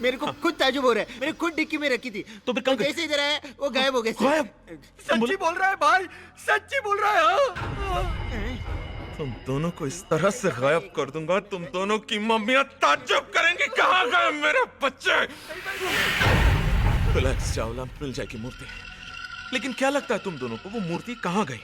मेरे को खुद ताजुब हो रहा है। मैंने खुद डिक्की में रखी थी, तो फिर कहाँ गई? जैसे इधर आया वो गायब हो गए। सच्ची बोल रहा है भाई, सच्ची बोल रहा है। तुम दोनों को इस तरह से गायब कर दूंगा, तुम दोनों की मम्मियां ताज्जुब करेंगी, कहाँ गए मेरे बच्चे? रिलैक्स चावला, मिल जाएगी मूर्ति। लेकिन क्या लगता है तुम दोनों को वो मूर्ति कहाँ गई?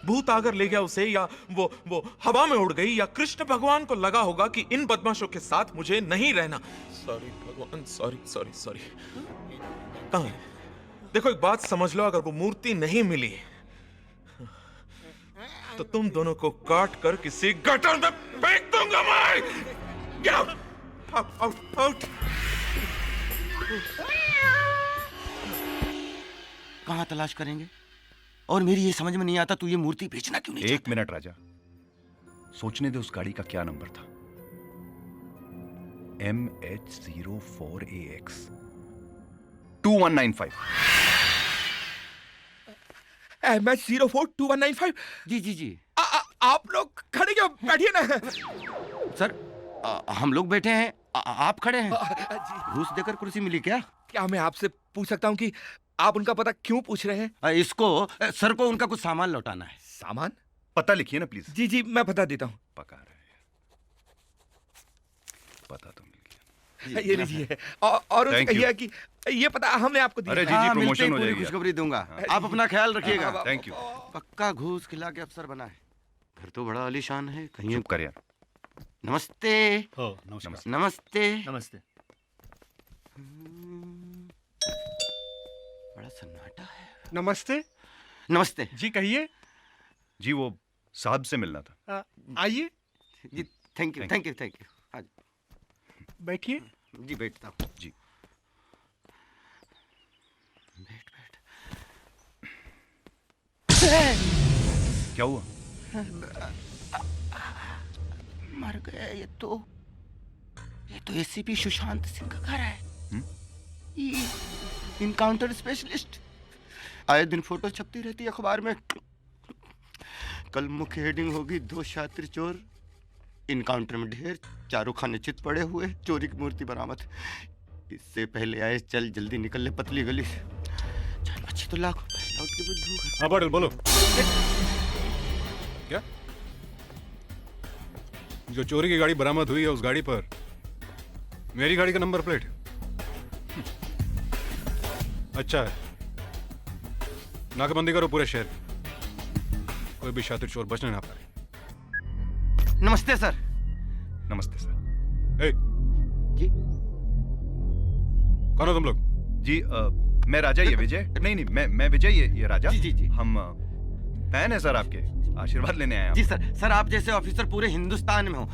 भूत आकर ले गया उसे, या वो हवा में उड़ गई, या कृष्ण भगवान को लगा होगा कि इन बदमाशों के साथ मुझे नहीं रहना? सॉरी भगवान, सॉरी। कहाँ है? देखो एक बात समझ लो, अगर वो मूर्ति नहीं मिली तो तुम दोनों को काट कर किसी गटर में फेंक दूंगा मैं। Get out! Out! कहाँ तलाश करेंगे? और मेरी ये समझ में नहीं आता, तू ये मूर्ति बेचना क्यों नहीं? 1 मिनट राजा, सोचने दे उस गाड़ी का क्या नंबर था। MH04AX 2195। MH042195। जी। आप लोग खड़े क्यों? बैठिए ना। सर हम लोग बैठे हैं, आप खड़े हैं। घूस देकर कुर्सी मिली क्या? क्या मैं आपसे पूछ सकता हूँ कि आप उनका पता क्यों पूछ रहे हैं? इसको सर को उनका कुछ सामान लौटाना है। सामान? पता लिखिए ना प्लीज। जी मैं बता देता हूँ। पका रहे पता तो मिल गया। ये लीजिए, और उनसे कहिए कि ये पता हमने आपको दिया। अरे जी प्रमोशन हो जाएगी। खुशखबरी दूंगा। आप अपना ख्याल रखिएगा। Thank you. पक्का घूस खिला के अफसर बना है। घर तो बड़ा आलीशान है। कहीं चुप कर यार। नमस्ते। नमस्ते। बड़ा सन्नाटा है। नमस्ते जी कहिए। जी वो साहब से मिलना था। आइए जी। Thank you. बैठिए। जी बैठता हूँ। जी बैठ। क्या हुआ? मर गया ये तो एसीपी सुशांत सिंह का घर है। ये इनकाउंटर स्पेशलिस्ट। आए दिन फोटो छपती रहती है अखबार में। कल मुख्य हेडिंग होगी 2 शातिर चोर, इनकाउंटर में ढेर, चारों खाने चित पड़े हुए, चोरी की मूर्ति बरामद। इससे पहले आए चल जल्दी निकल ले पतली गली से। जान बच्ची तो लाखों लौट के बुद्धू। हाँ पाटिल बोलो। क्या? जो चोरी की गाड़ी बरामद हुई है उस गाड़ी पर मेरी गाड़ी का नंबर प्लेट। अच्छा है, नाकाबंदी करो पूरे शहर। कोई भी शातिर चोर बचने ना पाए। नमस्ते सर। नमस्ते सर। जी कौन हो तुम लोग? जी मैं राजा, ये विजय। नहीं मैं विजय, ये राजा। जी। हम फैन है सर आपके, आशीर्वाद लेने आए हैं। जी सर आप जैसे ऑफिसर पूरे हिंदुस्तान में हो।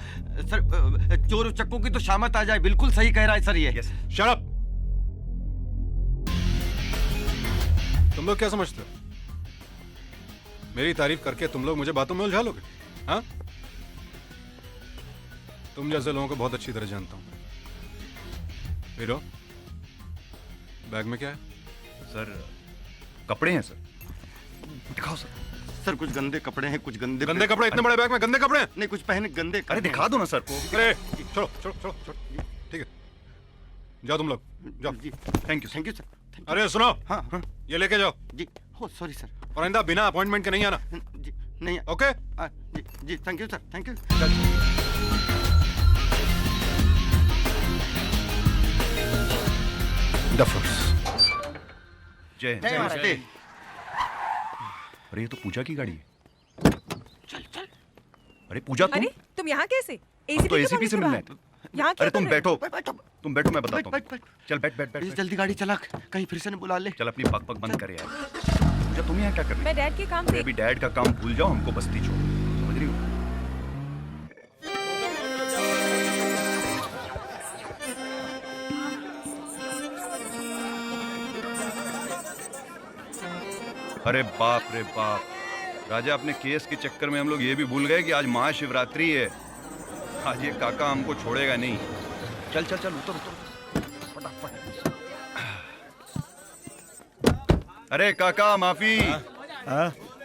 सर चोर उचक्कों की तो शामत आ जाए। बिल्कुल सही कह रहा है सर ये। Shut up. तुम लोग क्या समझते हो? मेरी तारीफ करके तुम लोग मुझे बातों में उलझा लोगे? हाँ, तुम जैसे लोगों को बहुत अच्छी तरह जानता हूं। हीरो, बैग में क्या है? सर कपड़े हैं सर। दिखाओ सर। सर कुछ गंदे कपड़े हैं, कुछ गंदे कपड़े। इतने बड़े बैग में गंदे कपड़े हैं? नहीं, कुछ पहने गंदे। अरे दिखा दो ना सर को। अरे छोड़ो। ठीक है, जाओ तुम लोग जाओ। जी थैंक यू सर। अरे सुनो। हाँ ये लेके जाओ। जी। हो सॉरी सर। और आइंदा बिना अपॉइंटमेंट के नहीं आना। जी नहीं। ओके जी thank you sir. Thank you. The force. जय हिंद। नमस्ते। अरे ये तो पूजा की गाड़ी है। चल। अरे पूजा तुम अरे तुम यहाँ कैसे? तो एसीपी से मिलना है। यहाँ क्या अरे तुम कर रहे हो? बैठो मैं बताता हूँ। चल बैठ। जल्दी गाड़ी चला, कहीं फिर से न बुला ले। चल अपनी पक बंद कर यार। पूजा तुम यहाँ क्या कर रही हो? मैं डैड के काम से। अभी डैड का काम भूल जाओ, हमको बस्ती छोड़ो, समझ रही हो? अरे बाप रे बाप, राजा अपने केस के चक्कर में हम लोग ये भी भूल गए कि आज महाशिवरात्रि है। आज ये काका हमको छोड़ेगा नहीं। चल उतर फटाफट। अरे काका माफी।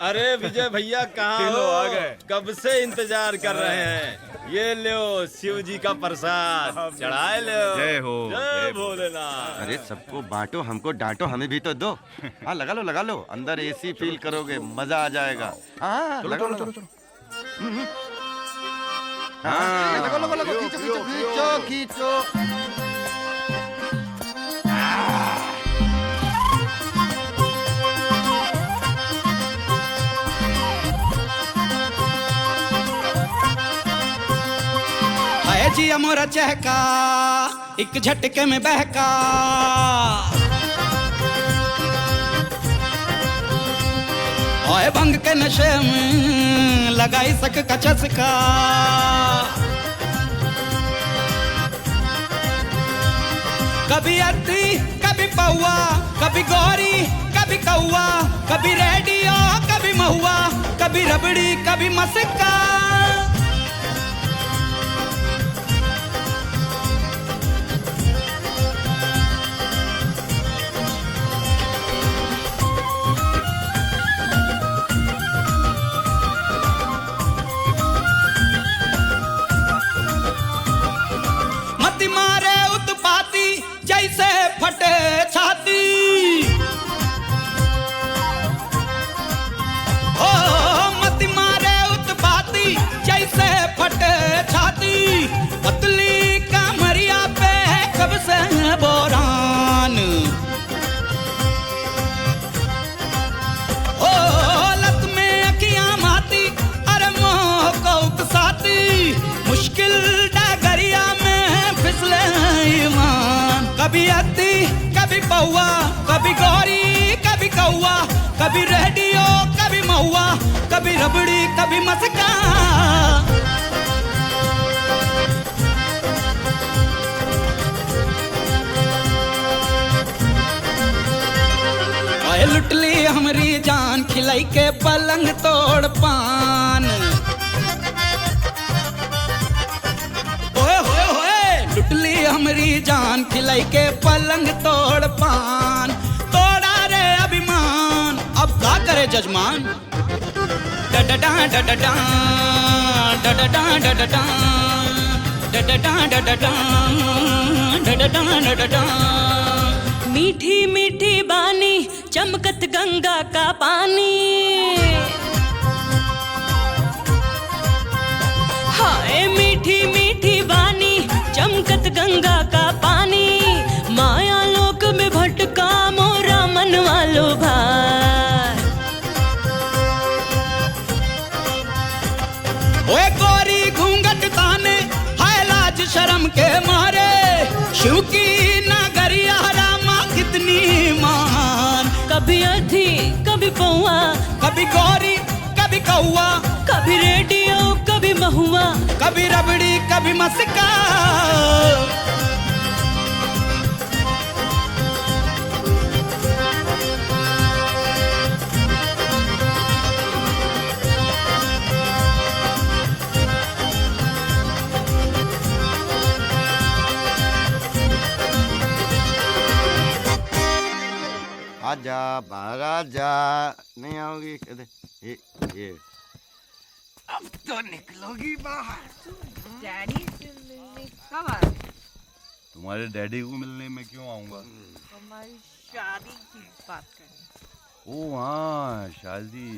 अरे विजय भैया कहाँ हो? आ गए। कब से इंतजार कर रहे हैं। ये लो शिव जी का प्रसाद चढ़ाए लो। जय हो। जय भोलेनाथ। अरे सबको बांटो, हमको डांटो, हमें भी तो दो। हाँ लगा लो, अंदर एसी फील करोगे, मजा आ जाएगा। हाँ चलो। हाँ लगो, खींचो। जिया मोरा चहका एक झटके में बहका। ओए भंग के नशे में लगाई सक का चस्का। कभी अद्दी कभी पौआ, कभी गौरी कभी कौआ, कभी रेडियो कभी महुआ, कभी रबड़ी कभी मस्का। जैसे फटे छाती, ओ मत मारे उत्पाती जैसे फटे छाती। पतली कमरिया पे कब से बोरान, ओ लत में अखियां माती, अरे मोह को उकसाती। मुश्किल डगरिया में फिसले ईमान। कभी अद्दी कभी पौआ, कभी गौरी कभी कौआ, कभी रेडियो कभी महुआ, कभी रबड़ी कभी मस्का। आए लुट ली हमारी जान, खिलाई के पलंग तोड़ पान। लुट ली हमारी जान, खिलाई के पलंग तोड़ पान। तोड़ा रे अभिमान, अब क्या करे जजमान। डडडा डडडा डडडा डडडा डडडा डडडा डडडा डडडा। मीठी मीठी बानी चमकत गंगा का पानी। हाय मीठी मीठी बानी चमकत गंगा का पानी। माया लोक में भटका मोरा मन वालो भाई। ओए गोरी घूंघट ताने हाय लाज शर्म के मारे। शिव की नगरिया रामा कितनी महान। कभी अर्थी कभी पौआ, कभी गौरी कभी कौआ, कभी रेडियो कभी महुआ, कभी रबड़ी कभी मस्का। आजा बाहर आजा। नहीं आओगी? ये अब तो निकलोगी बाहर। डैडी से मिलने कब आ रहे? तुम्हारे डैडी को मिलने में क्यों आऊंगा? हमारी शादी की बात करें। ओ हाँ, शादी।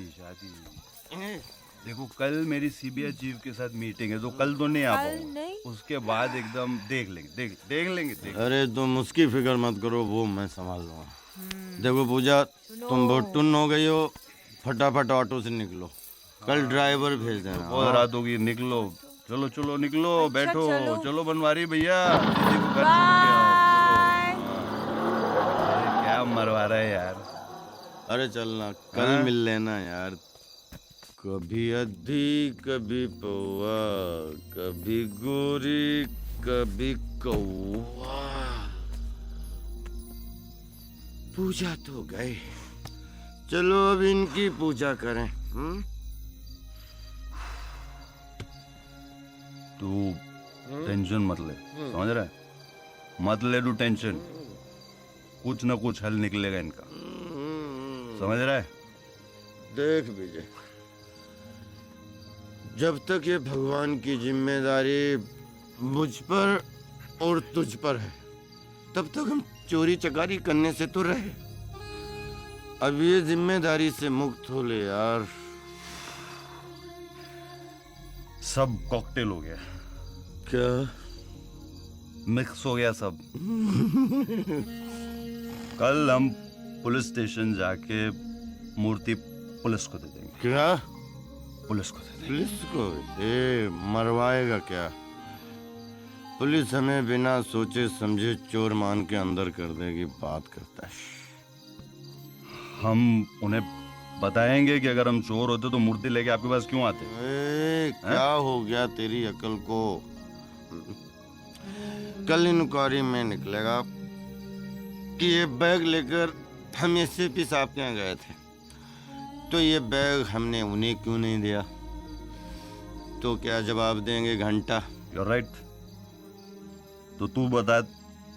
देखो कल मेरी सीबीआई चीफ के साथ मीटिंग है, तो कल तो नहीं आ पाऊंगा। उसके बाद एकदम देख लेंगे। अरे तुम उसकी फिक्र मत करो, वो मैं संभाल लूंगा। देखो पूजा, तुम बहुत टुन्न हो गई हो, फटाफट ऑटो से निकलो, कल ड्राइवर भेज देना। बहुत रात होगी, निकलो, चलो चलो निकलो, बैठो, चलो बनवारी भैया, दीदी को घर छोड़ के आओ, चलो। अरे क्या मरवा रहा है यार। अरे चलना, कल मिल लेना यार। कभी अधी, कभी पौआ, कभी गोरी, कभी कौआ। पूजा तो गए, चलो अब इनकी पूजा करें। तू टेंशन मत ले, समझ रहा है? मत ले तू टेंशन, कुछ ना कुछ हल निकलेगा इनका, समझ रहा है? देख विजय, जब तक ये भगवान की जिम्मेदारी मुझ पर और तुझ पर है, तब तक हम चोरी चकारी करने से तो रहे। अब ये जिम्मेदारी से मुक्त हो ले यार। सब कॉकटेल हो गया। क्या? मिक्स हो गया सब। कल हम पुलिस स्टेशन जाके मूर्ति पुलिस को दे देंगे। क्या? पुलिस को दे देंगे। पुलिस को? ए, मरवाएगा क्या? पुलिस हमें बिना सोचे समझे चोर मान के अंदर कर देगी, बात करता है। हम उन्हें बताएंगे कि अगर हम चोर होते तो मूर्ति लेके आपके पास क्यों आते? क्या हो गया तेरी अकल को? कल इंक्वायरी में निकलेगा कि ये बैग लेकर हम एसपी साहब के यहाँ गए थे, तो ये बैग हमने उन्हें क्यों नहीं दिया? तो क्या जवाब देंगे घंटा? You're right। तो तू बता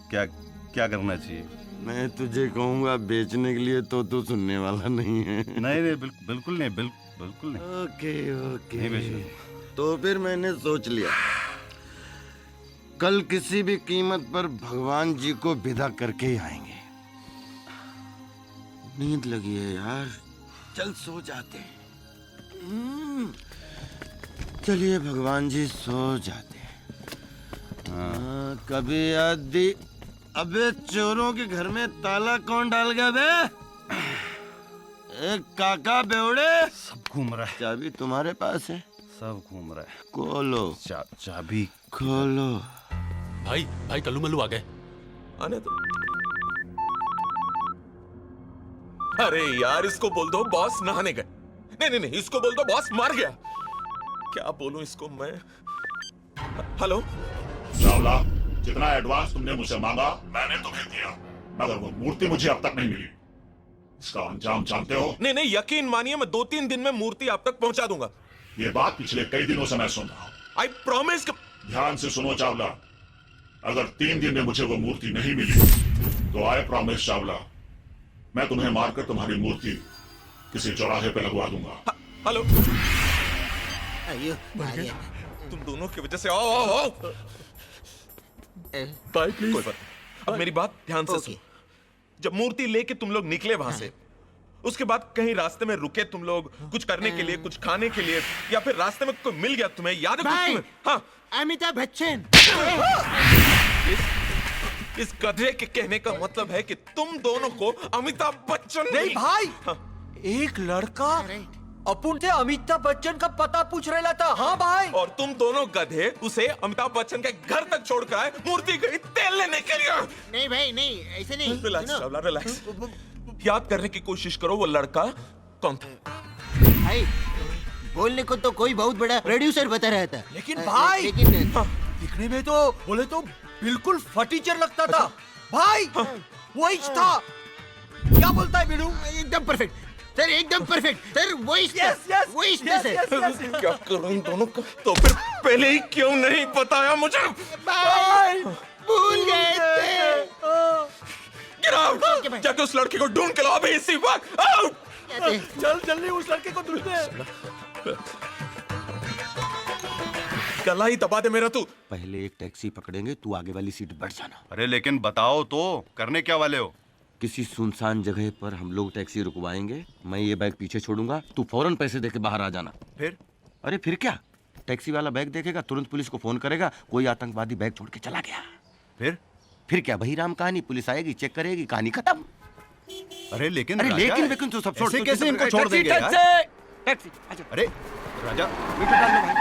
क्या क्या करना चाहिए? मैं तुझे कहूँगा बेचने के लिए, तो तू सुनने वाला नहीं है। नहीं नहीं, बिल्कुल नहीं, बिल्कुल नहीं। ओके ओके, नहीं बेचूंगा। तो फिर मैंने सोच लिया, कल किसी भी कीमत पर भगवान जी को विदा करके ही आएंगे। नींद लगी है यार, चल सो जाते हैं। चलिए भगवान जी, सो जाते हैं। कभी आदि। अबे चोरों के घर में ताला कौन डाल गया बे? एक काका बेवड़े। सब घूम रहा है। चाबी तुम्हारे पास है? सब घूम रहा है। खोलो। चाबी खोलो। भाई कल्लू मल्लू आ गए। आने तो। अरे यार, इसको बोल दो बॉस नहाने गए। नहीं, इसको बोल दो बॉस मर गया। क्या बोलूं इसको मैं? हेलो चावला, जितना एडवांस तुमने मुझसे मांगा मैंने तुम्हें दिया, मगर वो मूर्ति मुझे अब तक नहीं मिली। इसका अंजाम जानते हो? नहीं, यकीन मानिए मैं 2-3 दिन में मूर्ति आप तक पहुंचा दूंगा। ये बात पिछले कई दिनों से मैं सुन रहा हूँ। I promise. ध्यान से सुनो चावला, अगर 3 दिन में मुझे वो मूर्ति नहीं मिली तो आई प्रॉमिस चावला, मैं तुम्हें मारकर तुम्हारी मूर्ति किसी चौराहे पे लगवा दूंगा। हेलो, तुम दोनों की वजह से आओ। भाई प्लीज। कोई बात। अब मेरी बात ध्यान से सुनो। जब मूर्ति लेके तुम लोग निकले वहां से, उसके बाद कहीं रास्ते में रुके तुम लोग कुछ करने के लिए, कुछ खाने के लिए, या फिर रास्ते में कोई मिल गया तुम्हें, याद है कुछ तुम्हें? हाँ, अमिताभ बच्चन। इस गधे के कहने का मतलब है कि तुम दोनों को अमिताभ बच्चन नहीं भाई। एक लड़का अपुन से अमिताभ बच्चन का पता पूछ रहा था। हाँ भाई। और तुम दोनों गधे उसे अमिताभ बच्चन के घर तक छोड़कर आए मूर्ति गई तेल लेने के लिए। नहीं भाई नहीं, ऐसे नहीं। Relax Chawla, relax. याद करने की कोशिश करो, वो लड़का कौन था? भाई बोलने को तो कोई बहुत बड़ा प्रोड्यूसर बता रहा था, लेकिन भाई लेकिन दिखने में तो बोले तो बिल्कुल फटीचर लगता था। भाई वही था। क्या बोलता है बिलू? एकदम परफेक्ट सर, एकदम परफेक्ट सर। वही सर। क्या करूं इन दोनों का? तो फिर पहले ही क्यों नहीं बताया मुझे? भाई भूल गए थे। Get out! जाके उस लड़के को ढूंढ के लाओ अभी इसी वक्त। आउट! चल जल्दी उस लड़के को ढूंढते। गला ही दबा दे मेरा तू। पहले एक टैक्सी पकड़ेंगे, तू आगे वाली सीट बैठ जाना। अरे लेकिन बताओ तो, करने क्या वाले हो? किसी सुनसान जगह पर हम लोग टैक्सी रुकवाएंगे, मैं ये बैग पीछे छोड़ूंगा, तू फौरन पैसे देके बाहर आ जाना। फिर? अरे फिर क्या, टैक्सी वाला बैग देखेगा, तुरंत पुलिस को फोन करेगा, कोई आतंकवादी बैग छोड़ के चला गया। फिर क्या, वही राम कहानी, पुलिस आएगी, चेक करेगी, कहानी खत्म। अरे लेकिन अरे राजा, लेकिन वेकिन तो सब छोड़ ऐसे दो, कैसे तो इनको टैक्सी, छोड़ देंगे यार? टैक्सी अच्छा अरे राजा मीटर डाल लो भाई।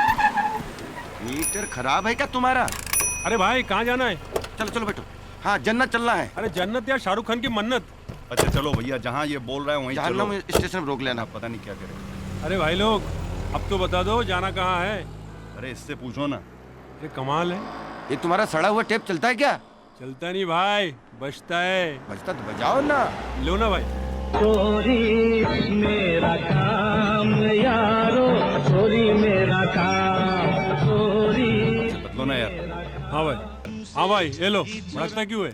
मीटर खराब है क्या तुम्हारा? अरे भाई कहाँ जाना है? चलो चलो बैठो। हाँ जन्नत चलना है। अरे जन्नत या शाहरुख खान की मन्नत? अच्छा चलो भैया, जहाँ ये बोल रहा है वहीं चलो। जहन्नम स्टेशन में रोक लेना। पता नहीं क्या करें। अरे भाई लोग अब तो बता दो जाना कहाँ है? अरे इससे पूछो ना। ये कमाल है। ये तुम्हारा सड़ा हुआ टेप चलता है क्या? चलता नहीं भाई, बजता है। बजता तो बजाओ ना। लो ना भाई। चोरी मेरा काम यारो, चोरी मेरा काम, चोरी। बदलो ना यार। हाँ भाई, हाँ भाई ये लो। भड़कता क्यों है?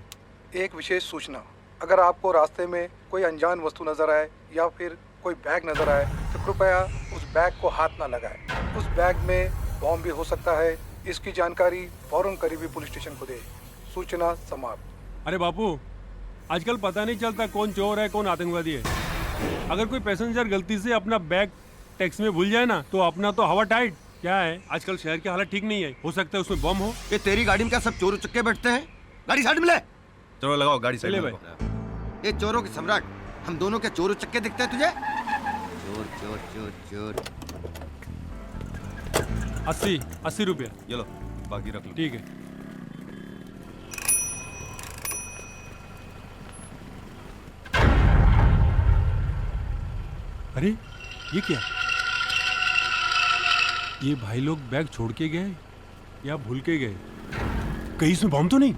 एक विशेष सूचना, अगर आपको रास्ते में कोई अनजान वस्तु नजर आए या फिर कोई बैग नजर आए तो कृपया उस बैग को हाथ ना लगाएं। उस बैग में बॉम्ब भी हो सकता है। इसकी जानकारी फौरन करीबी पुलिस स्टेशन को दें। सूचना समाप्त। अरे बापू, आजकल पता नहीं चलता कौन चोर है कौन आतंकवादी है। अगर कोई पैसेंजर गलती से अपना बैग टैक्सी में भूल जाए ना तो अपना तो हवा टाइट। क्या है आजकल शहर की हालत ठीक नहीं है, हो सकता है उसमें बम हो। ये तेरी गाड़ी में क्या सब चोर उचक्के बैठते हैं? गाड़ी साइड में ले। चलो लगाओ गाड़ी साइड में। ये चोरों के सम्राट, हम दोनों क्या चोर उचक्के दिखते हैं तुझे? चोर चोर चोर चोर। 80 रुपया। ये लो, बाकी रख लो। ठीक है। अरे ये क्या? ये भाई लोग बैग छोड़ के गए या भूल के गए? कहीं इसमें बम तो नहीं?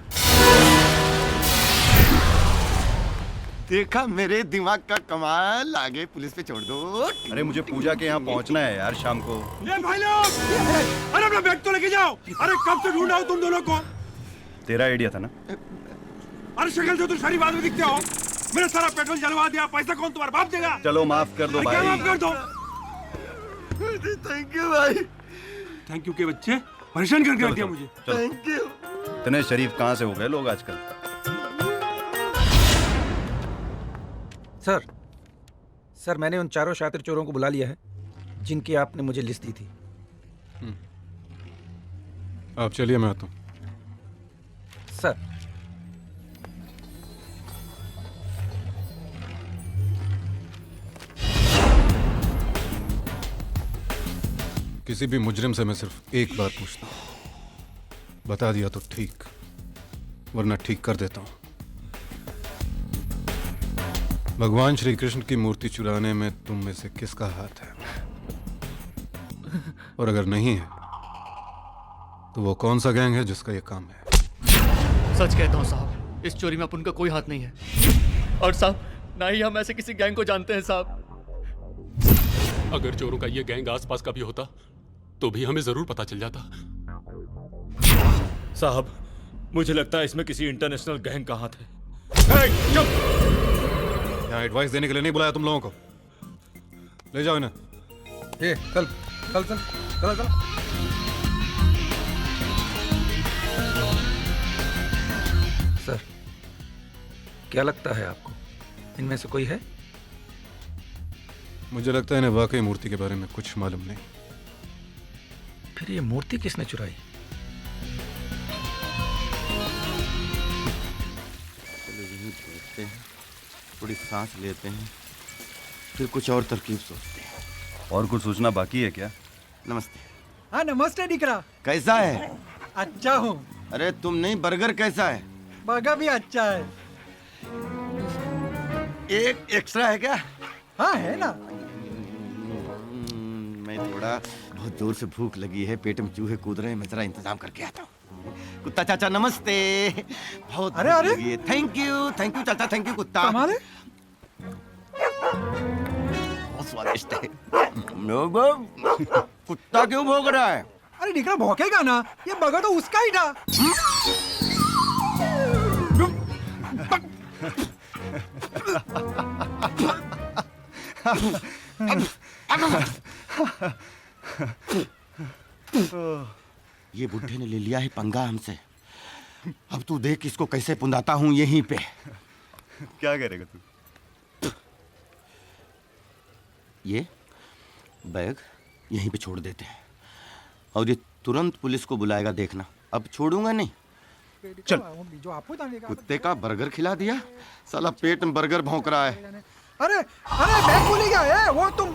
देखा मेरे दिमाग का कमाल। आगे पुलिस पे छोड़ दो। अरे मुझे पूजा के यहाँ पहुँचना है यार शाम को। ये भाई लोग, अरे अपना बैग तो लेके जाओ। अरे कब से ढूंढ रहा हूँ तुम दोनों को। तेरा आइडिया था ना? अरे शक्ल से तुम शरीफ आदमी दिखते हो। मेरा सारा पेट्रोल जलवा दिया, पैसा कौन तुम्हारा बाप देगा? चलो माफ कर दो क्या भाई। माफ कर दो? थैंक यू भाई। थैंक यू के बच्चे, परेशान करके रख दिया मुझे। Thank you. इतने शरीफ कहाँ से हो गए लोग आजकल? सर मैंने उन चारों शातिर चोरों को बुला लिया है जिनकी आपने मुझे लिस्ट दी थी। आप चलिए, मैं आता हूँ। सर किसी भी मुजरिम से मैं सिर्फ एक बार पूछता हूँ, बता दिया तो ठीक, वरना ठीक कर देता हूँ। भगवान श्री कृष्ण की मूर्ति चुराने में तुम में से किसका हाथ है? और अगर नहीं है तो वो कौन सा गैंग है जिसका ये काम है? सच कहता हूँ साहब, इस चोरी में अपन का कोई हाथ नहीं है। और साहब, ना ही हम ऐसे किसी गैंग को जानते हैं साहब। अगर चोरों का ये गैंग आसपास का भी होता तो भी हमें जरूर पता चल जाता। साहब, मुझे लगता है इसमें किसी इंटरनेशनल गैंग का हाथ है। यहाँ एडवाइस देने के लिए नहीं बुलाया तुम लोगों को। ले जाओ इन्हें। ये चल चल चल चल चल। सर क्या लगता है आपको, इनमें से कोई है? मुझे लगता है इन्हें वाकई मूर्ति के बारे में कुछ मालूम नहीं। फिर ये मूर्ति किसने चुराई? चलो यहीं बैठते हैं, थोड़ी सांस लेते हैं, फिर कुछ और तरकीब सोचते हैं। और कुछ सोचना बाकी है क्या? नमस्ते। हाँ नमस्ते दिकरा। कैसा है? अच्छा हूँ। अरे तुम नहीं, बर्गर कैसा है? बर्गर भी अच्छा है। एक एक्स्ट्रा है क्या? हाँ है ना। मैं थोड़ा बहुत जोर से भूख लगी है, पेट में चूहे कूद रहे हैं, मैं जरा इंतजाम करके आता हूँ। कुत्ता चाचा नमस्ते। बहुत अरे भूख अरे लगी है। थैंक यू चाचा, थैंक यू कुत्ता। कमाल है। बहुत स्वादिष्ट है। कुत्ता क्यों भौंक रहा है? अरे दिकरा भौंकेगा ना, ये बर्गर तो उसका ही था। ये बुढ़े ने ले लिया है पंगा हमसे। अब तू देख इसको कैसे पुंदाता हूं यहीं पे। क्या करेगा तू? ये बैग यहीं पे छोड़ देते हैं और ये तुरंत पुलिस को बुलाएगा, देखना। अब छोड़ूंगा नहीं, चल कुत्ते का बर्गर खिला दिया, साला पेट में बर्गर भौंक रहा है। अरे अरे बैग भूल गया है वो तुम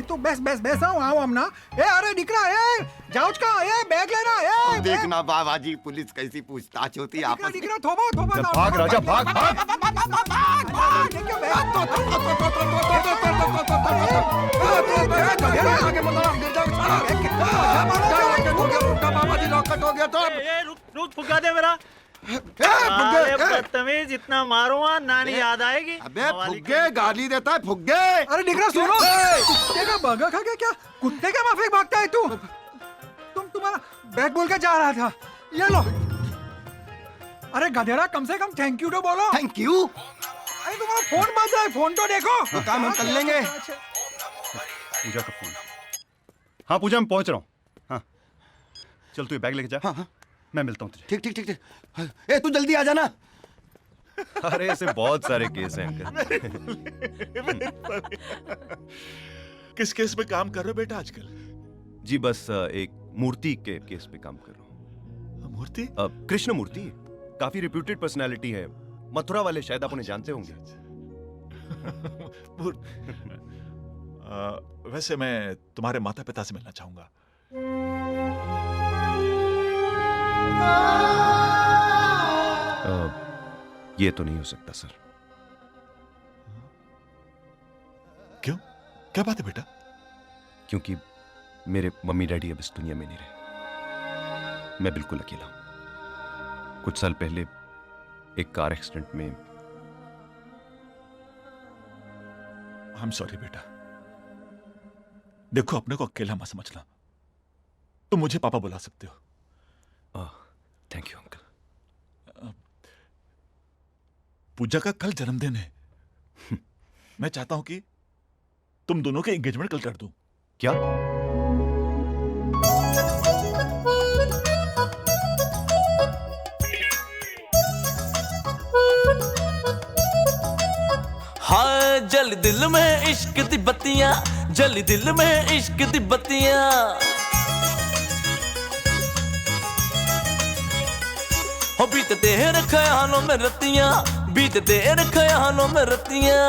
तो बस आओ हम ना। अरे दिख रहा है जाओ का बैग लेना है। देखना बाबा जी पुलिस कैसी पूछताछ होती है आपस दिख रहा थोबा भाग राजा भाग भाग। रुक फुगा दे मेरा। बदतमीज इतना मारो नानी याद आएगी। अबे फुग्गे गाली देता है फुग्गे। अरे दिख रहा सुनो कुत्ते का बर्गर खा गया क्या? कुत्ते के माफी भागता है तू? तुम्हारा बैग बोल के जा रहा था, ये लो। अरे गधेड़ा कम से कम थैंक यू तो बोलो। Thank you? अरे तुम्हारा फोन बज रहा है, फोन तो देखो। तो काम हम कर लेंगे। पूजा का फोन। हाँ पूजा मैं पहुंच रहा हूँ। हाँ चल तू ये बैग लेके जा। हाँ मैं मिलता हूँ तुझे। ठीक ठीक। ए तू जल्दी आ जाना। अरे ऐसे बहुत सारे केस हैं अंकल। किस केस पे काम कर रहे हो बेटा आजकल? जी बस एक मूर्ति के केस पे काम कर रहा हूँ। मूर्ति? कृष्ण मूर्ति, काफी रिप्यूटेड पर्सनालिटी है, मथुरा वाले, शायद आप उन्हें जानते होंगे। वैसे मैं तुम्हारे माता पिता से मिलना चाहूंगा। ये तो नहीं हो सकता सर। क्यों? क्या बात है बेटा? क्योंकमेरे मम्मी डैडी अब इस दुनिया में नहीं रहे। मैं बिल्कुल अकेला हूं। कुछ साल पहले एक कार एक्सीडेंट में। आई एम सॉरी बेटा। देखो अपने को अकेला मत समझना, तुम मुझे पापा बुला सकते हो। Thank you uncle. पूजा का कल जन्मदिन है। मैं चाहता हूं कि तुम दोनों के एंगेजमेंट कल कर दूं। क्या? हाय जल दिल में इश्क दी बत्तियां, जल दिल में इश्क दी बत्तियां। हो बीत तेरे ख्यालों में रतियां, बीत तेरे ख्यालों में रतियां।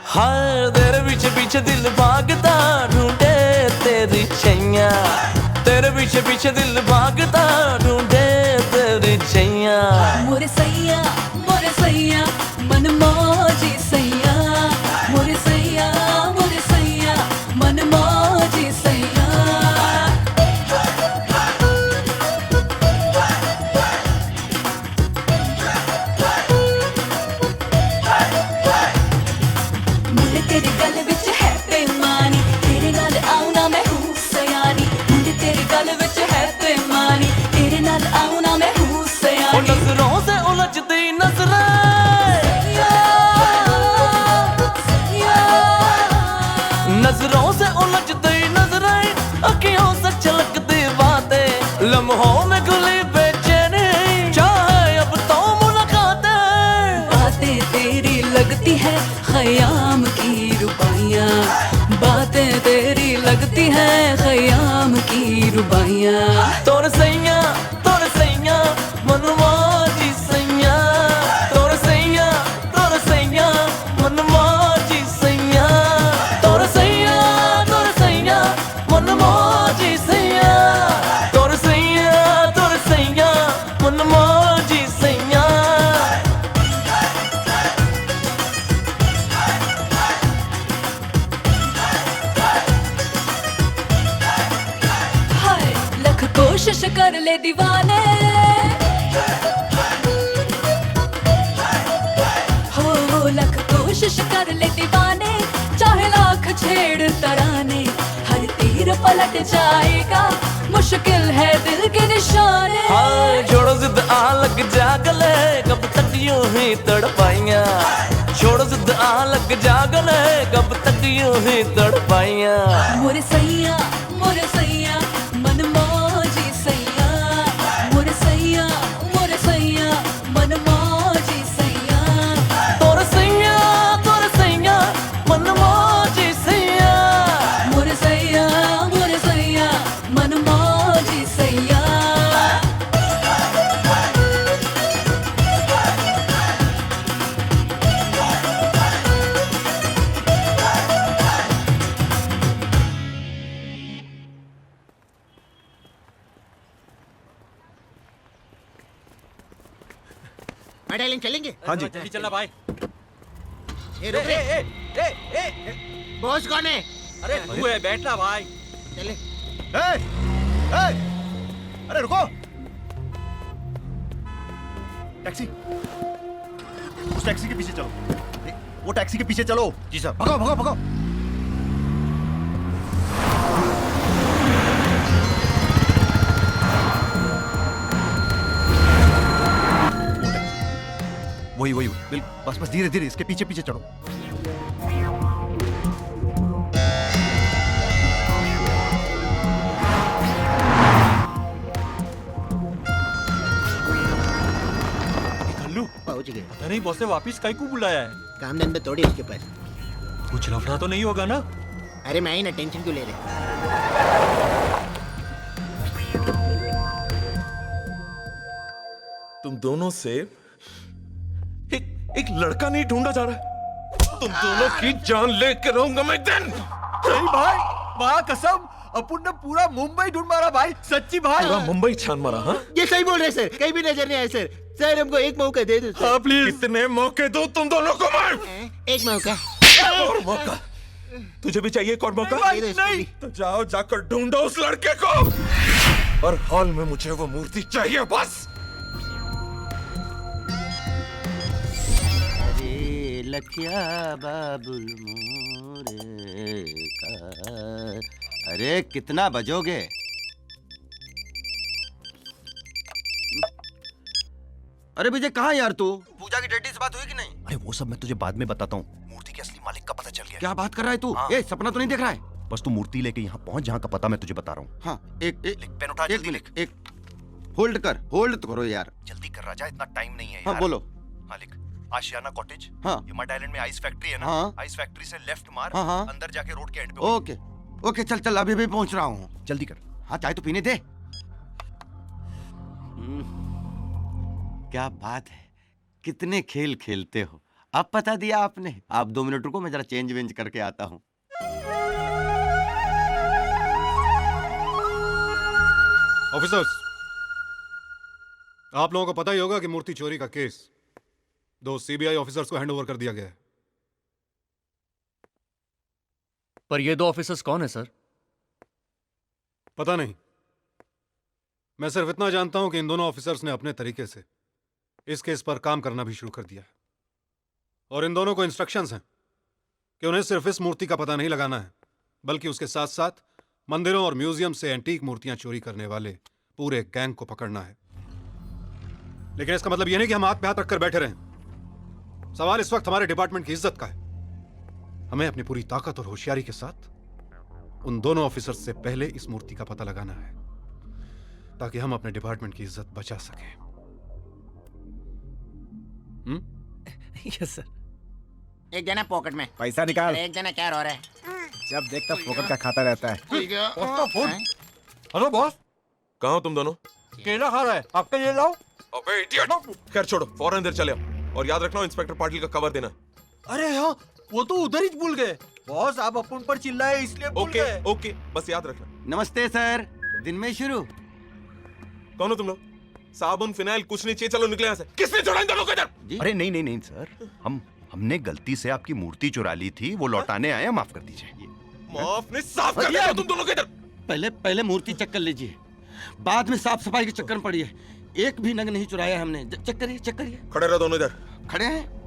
हाय तेरे पीछे पीछे दिल भागता ढूंढे तेरी छैया, तेरे पीछे पीछे दिल भागता ढूंढे तेरी छैया। मोरे सैया मन मौजी सैया, मोरे सैया मन मौजी सैया। मुंडे तेरे गल विच है बेईमानी, तेरे नाल आऊं ना मैं हूं सयानी। मुंडे तेरे गल विच है बेईमानी, तेरे नाल आऊं ना मैं हूं सयानी। नजरों से उलझती नजरें, नजरों से उलझती नजरें, अखियों से छलकती बातें, लम्हों में खुली बेचैनी, चाहे अब तो मुलाकातें। बातें तेरी लगती है ख़याम की रुबाइयाँ, बातें तेरी लगती है ख़याम की रुबाइयाँ। तोर सैया मनमौजी सैया, तोर सैया मनमौजी सैया, तोर सैया मनमौजी सैया, तोर सैया मनमौजी सैया। हाय लख कोशिश कर ले दीवाने, हो लख कोशिश कर ले दीवाने, चाहे लाख छेड़ तराने, हर तीर पलट जाएगा, मुश्किल है दिल के निशाने। हाय छोड़ो जिद आ लग जा गले, कब तक यूं ही तड़पाइयां, छोड़ो जिद आ लग जा गले, कब तक यूं ही तड़पाइयां। मोरे सैया मन मौजी सैया, मोरे सैया मन मौजी डार्लिंग चलेंगे? हाँ जी। जल्दी चलना भाई। ए रुक बॉस कौन है? अरे तू है, बैठना भाई। चले। अरे रुको, टैक्सी, उस टैक्सी के पीछे चलो। वो टैक्सी के पीछे चलो। जी सर। भगाओ भगाओ भगाओ। वही वही बिल्कुल, बस बस धीरे धीरे इसके पीछे पीछे चढ़ो। पहुंच गए। नहीं बॉस ने वापिस काहे को बुलाया है? काम धंधा थोड़ी उसके पास। कुछ लफड़ा तो नहीं होगा ना? अरे मैं ही ना, टेंशन क्यों ले रहे? तुम दोनों से एक लड़का नहीं ढूंढा जा रहा है। तुम दोनों की जान लेकर रहूंगा मैं दिन। नहीं भाई, माँ कसम, अपुन ने पूरा मुंबई ढूंढ मारा भाई, सच्ची भाई। पूरा मुंबई छान मारा? हाँ, ये सही बोल रहे सर, कहीं भी नजर नहीं आए सर। सर हमको एक मौका दे दो। हाँ प्लीज। कितने मौके दो तुम दोनों को मैं? एक मौका। और मौका? तुझे भी चाहिए एक और मौका? नहीं। तो जाओ जाकर ढूंढो उस लड़के को, और हॉल में मुझे वो मूर्ति चाहिए बस। अरे लखिया बाबुल मोरे का, अरे कितना बजोगे? अरे विजय कहाँ यार तू? पूजा की डैडी से बात हुई कि नहीं? अरे वो सब मैं तुझे बाद में बताता हूँ। मूर्ति के असली मालिक का पता चल गया। क्या बात कर रहा है तू? ए, सपना तो नहीं देख रहा है? बस तू मूर्ति लेके यहाँ पहुंच, जहाँ का पता मैं तुझे बता रहा हूँ। हाँ, एक पेन उठा, जल्दी लिख। एक होल्ड कर, होल्ड तो करो यार। जल्दी कर राजा, इतना टाइम नहीं है हाँ यार। बोलो। हाँ लिख, आशियाना कॉटेज। हाँ। हिमाट आइलैंड में आइस फैक्ट्री है ना? हाँ। आइस फैक्ट्री से लेफ्ट मार। हाँ, हाँ। अंदर जाके रोड के एंड पे। ओके ओके, चल चल, अभी भी पहुंच रहा हूँ। जल्दी कर। हाँ, चाय तो पीने दे। क्या बात है, कितने खेल खेलते हो। अब पता दिया आपने। आप 2 मिनट रुको, मैं जरा चेंज वेंज करके आता हूँ। ऑफिसर्स, आप लोगों को पता ही होगा कि मूर्ति चोरी का केस 2 सीबीआई ऑफिसर्स को हैंडओवर कर दिया गया है। पर ये 2 ऑफिसर्स कौन है सर? पता नहीं, मैं सिर्फ इतना जानता हूं कि इन दोनों ऑफिसर्स ने अपने तरीके से इस केस पर काम करना भी शुरू कर दिया है। और इन दोनों को इंस्ट्रक्शंस हैं कि उन्हें सिर्फ इस मूर्ति का पता नहीं लगाना है, बल्कि उसके साथ साथ मंदिरों और म्यूजियम से एंटीक मूर्तियां चोरी करने वाले पूरे गैंग को पकड़ना है। लेकिन इसका मतलब यह नहीं कि हम हाथ पे हाथ रखकर बैठे रहें। सवाल इस वक्त हमारे डिपार्टमेंट की इज्जत का है। हमें अपनी पूरी ताकत और होशियारी के साथ उन दोनों ऑफिसर्स से पहले इस मूर्ति का पता लगाना है, ताकि हम अपने डिपार्टमेंट की इज्जत बचा सकें। Yes sir. एक जना पॉकेट में पैसा निकाल। एक जना क्या रो रहा है? जब देखता फोकट का खाता रहता है। हेलो बॉस, कहाँ हो तुम दोनों? केला खा रहा है, आपका ये लाओ। अबे इडियट! खैर छोड़ो, फौरन अंदर चले आओ, और याद रखना इंस्पेक्टर पाटिल का कवर देना। अरे हाँ, वो तो उधर ही भूल गए। बॉस आप अपन पर चिल्लाए इसलिए भूल गए। ओके, बस याद रखना। नमस्ते सर, दिन में शुरू। कौन हो तुम लोग? साबुन फिनाइल कुछ नहीं चाहिए, चलो निकले यहाँ से। किसने छोड़ा इन दोनों को इधर? अरे नहीं नहीं नहीं सर, हमने गलती से आपकी मूर्ति चुरा ली थी, वो लौटाने आए, माफ कर दीजिए। माफ नहीं, साफ कर दिया तुम दोनों को इधर। पहले मूर्ति चेक कर लीजिए, बाद में साफ सफाई के चक्कर में पड़िए। एक भी नग नहीं चुराया हमने। चेक करिए, चेक करिए। खड़े रहो दोनों इधर। खड़े हैं।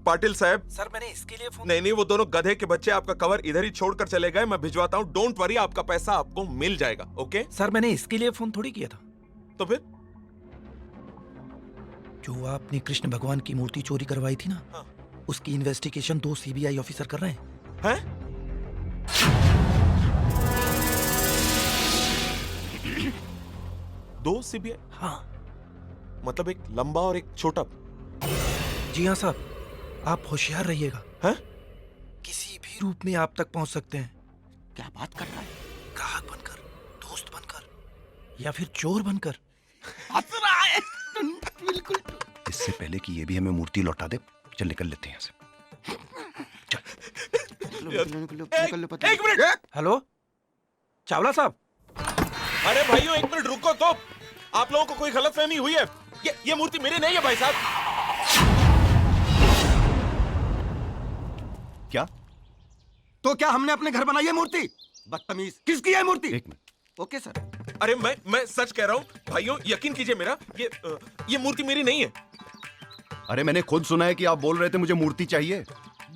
पाटिल साहब। सर मैंने इसके लिए फोन। नहीं, वो दोनों गधे के बच्चे आपका कवर इधर ही छोड़कर चले गए। मैं भिजवाता हूँ, डोंट वरी, आपका पैसा आपको मिल जाएगा। ओके सर मैंने इसके लिए फोन थोड़ी किया था। तो फिर जो आपने कृष्ण भगवान की मूर्ति चोरी करवाई थी ना, हाँ। उसकी इन्वेस्टिगेशन 2 सीबीआई ऑफिसर कर रहे हैं। हैं? दो सीबीआई? हाँ। मतलब एक लंबा और एक छोटा? जी हाँ साहब, आप होशियार रहिएगा। हैं? किसी भी रूप में आप तक पहुंच सकते हैं। क्या बात कर रहा है? ग्राहक बनकर, दोस्त बनकर, या फिर चोर बनकर। हंस रहा है। बिल्कुल। इससे पहले कि ये भी हमें मूर्ति लौटा दे, चल निकल लेते हैं यहाँ से। एक मिनट। हेलो चावला साहब। अरे भाइयों एक मिनट रुको तो। आप लोगों को कोई गलतफहमी हुई है? ये मूर्ति मेरी नहीं है भाई साहब। क्या? तो क्या हमने अपने घर बनाई है मूर्ति? बदतमीज, किसकी है मूर्ति? एक मिनट। Okay sir. अरे मैं सच कह रहा हूँ भाइयों, यकीन कीजिए मेरा, ये मूर्ति मेरी नहीं है। अरे मैंने खुद सुना है कि आप बोल रहे थे मुझे मूर्ति चाहिए।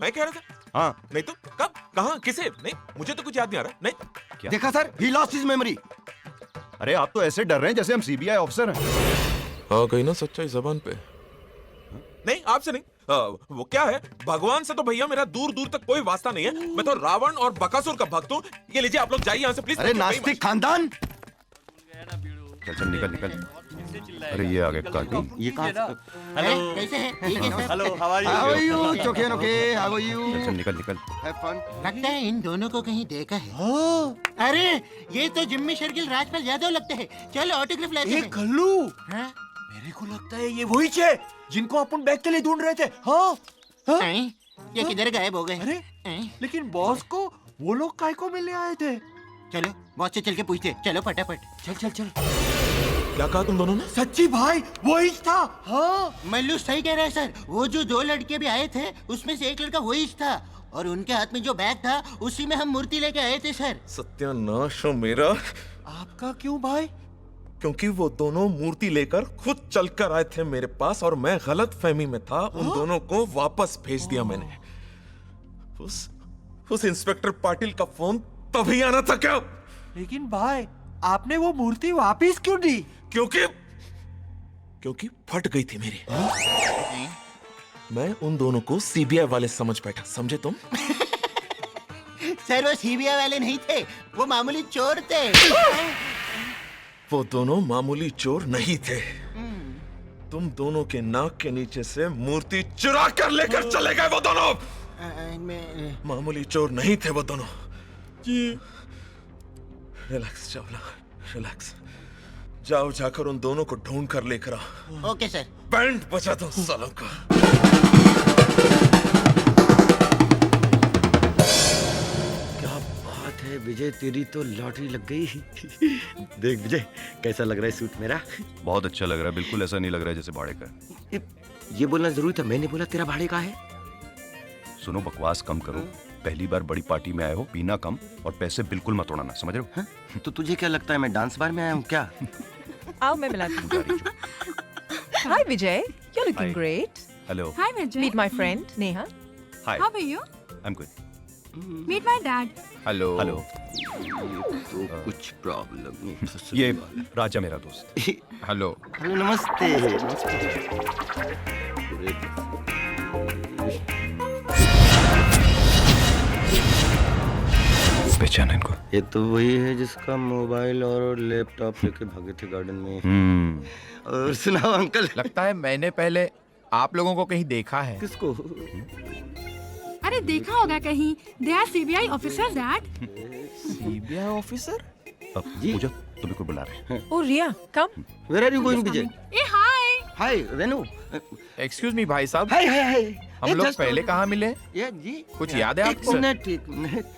मैं कह रहा था? हाँ। नहीं तो कब, कहाँ, किसे? नहीं, मुझे तो कुछ याद नहीं आ रहा। नहीं। क्या? देखा sir, he lost his memory. अरे आप तो ऐसे डर रहे हैं जैसे हम सीबीआई ऑफिसर हैं। हाँ कहीं ना सच्चाई जबान पे। नहीं आपसे नहीं। वो क्या है, भगवान से तो भैया मेरा दूर दूर तक कोई वास्ता नहीं है। मैं तो रावण और बकासुर का भक्त हूँ। ये लीजिए आप लोग जाइए यहाँ से प्लीज। अरे नास्तिक खानदान। चल निकल निकल। अरे ये आ गए काकी। ये कहाँ? हेलो, कैसे हैं? ठीक है sir. Hello, how are you? How are you? चोकेन ओके, हाउ आर यू? चल निकल निकल। Have fun. लगता है इन दोनों को कहीं देखा है। अरे ये तो जिम्मी शेरगिल राजपाल यादव लगते हैं। चलो ऑटोग्राफ लेते हैं। कल्लू, मेरे को लगता है ये वही है जिनको अपन बैग के लिए ढूंढ रहे थे। हाँ, ये किधर गायब हो गए? अरे लेकिन बॉस को वो लोग काय को मिलने आए थे? चलो बॉस से चल के पूछते। चलो फटाफट। चल चल चल। क्या कहा तुम दोनों ने? सच्ची भाई वही था। हाँ मल्लू सही कह रहा है सर। वो जो दो लड़के भी आए थे उसमें से एक लड़का वही था, और उनके हाथ में जो बैग था उसी में हम मूर्ति लेके आए थे सर। सत्यानाश हो मेरा। आपका क्यों भाई? क्योंकि वो दोनों मूर्ति लेकर खुद चलकर आए थे मेरे पास और मैं गलत फहमी में था। उन दोनों को वापस भेज दिया मैंने। उस इंस्पेक्टर पाटिल का फोन तभी आना था क्या? लेकिन भाई आपने वो मूर्ति वापस क्यों दी? क्योंकि फट गई थी मेरी। मैं उन दोनों को सीबीआई वाले समझ बैठा, समझे तुम? सर वो सीबीआई वाले नहीं थे, वो मामूली चोर थे। वो दोनों मामूली चोर नहीं थे। तुम दोनों के नाक के नीचे से मूर्ति चुरा कर लेकर चले गए वो दोनों। मामूली चोर नहीं थे वो दोनों। Relax Chawla, relax. जाओ जाकर उन दोनों को ढूंढ कर लेकर आओ। Okay sir. बैंड बजा दो सालों का। क्या बात है विजय, तेरी तो लॉटरी लग गई। देख विजय कैसा लग रहा है सूट मेरा? बहुत अच्छा लग रहा है, बिल्कुल ऐसा नहीं लग रहा है जैसे भाड़े का है। ये बोलना जरूरी था, मैंने बोला तेरा भाड़े का है। सुनो बकवास कम करो। पहली बार बड़ी पार्टी में आए हो, पीना कम और पैसे बिल्कुल मत उड़ाना, समझ रहे हो? तो तुझे क्या लगता है मैं डांस बार में आया हूँ क्या? आओ मैं मिलाती हूँ। Hi Vijay, you're looking great. Hello. Hi Vijay. Meet my friend Neha. Hi. How are you? I'm good. Meet my dad. Hello. Hello. तो कुछ प्रॉब्लम नहीं। ये राजा मेरा दोस्त। हेलो। हेलो नमस्ते। पहचाना इनको? ये तो वही है जिसका मोबाइल और लैपटॉप लेके भागे थे गार्डन में। और सुनाओ अंकल। लगता है मैंने पहले आप लोगों को कहीं देखा है। किसको? अरे देखा होगा कहीं। They are CBI officers, Dad. CBI officer? पूजा तुम्हें को बुला रहे हैं। Oh Ria, come. Where are you going Vijay? A hi. Hi Renu. Excuse me भाई साहब। हाय हाय हाय। हम लोग पहले कहाँ मिले? ये जी कुछ याद है आपको? एक मिनट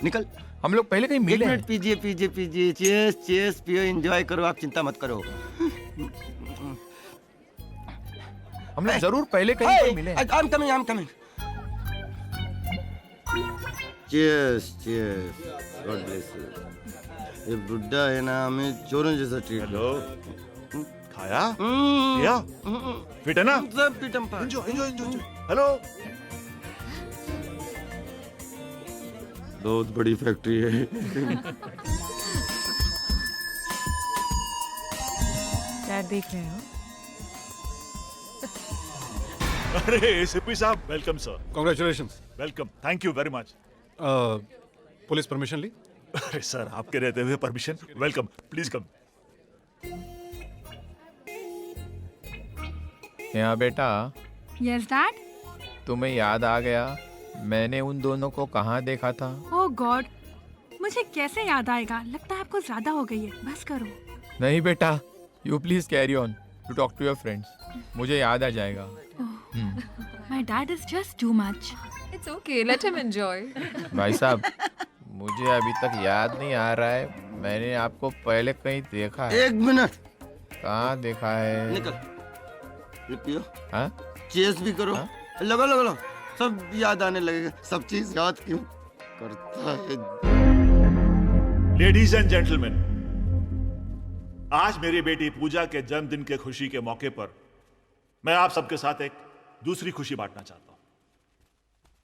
निकल। हम लोग पहले कहीं मिले? एक मिनट पीजिए पीजिए पीजिए। चीयर्स चीयर्स, पियो, एंजॉय करो, आप चिंता मत करो। हम लोग जरूर पहले कहीं पर मिले। I'm coming. Cheers, cheers. God bless you. ये बुड्ढा है ना, हमें चोरों जैसा ट्रीट। हेलो, खाया? या? फिट है ना? सब फिटम पा। एंजॉय। हेलो। बहुत बड़ी फैक्ट्री है। Dad देख रहे हो? अरे एसपी साहब, welcome sir. Congratulations. Welcome, thank you very much. Police permission ली? अरे सर, आपके रहते हुए परमिशन। Welcome, please come. यहाँ बेटा। Yes, Dad. तुम्हें याद आ गया मैंने उन दोनों को कहाँ देखा था? Oh God. मुझे कैसे याद आएगा? लगता है आपको ज्यादा हो गई है। बस करो। नहीं बेटा, you please carry on to talk to your friends. मुझे याद आ जाएगा। My dad is just too much. It's okay, let him enjoy. भाई साहब, मुझे अभी तक याद नहीं आ रहा है मैंने आपको पहले कहीं देखा है। 1 मिनट। कहाँ देखा है? निकल। ये पियो। हाँ? चेस भी करो। हाँ? लगा सब याद आने लगेगा। सब चीज याद क्यों करता है? लेडीज एंड जेंटलमैन, आज मेरी बेटी पूजा के जन्मदिन के खुशी के मौके पर मैं आप सबके साथ एक दूसरी खुशी बांटना चाहता हूं।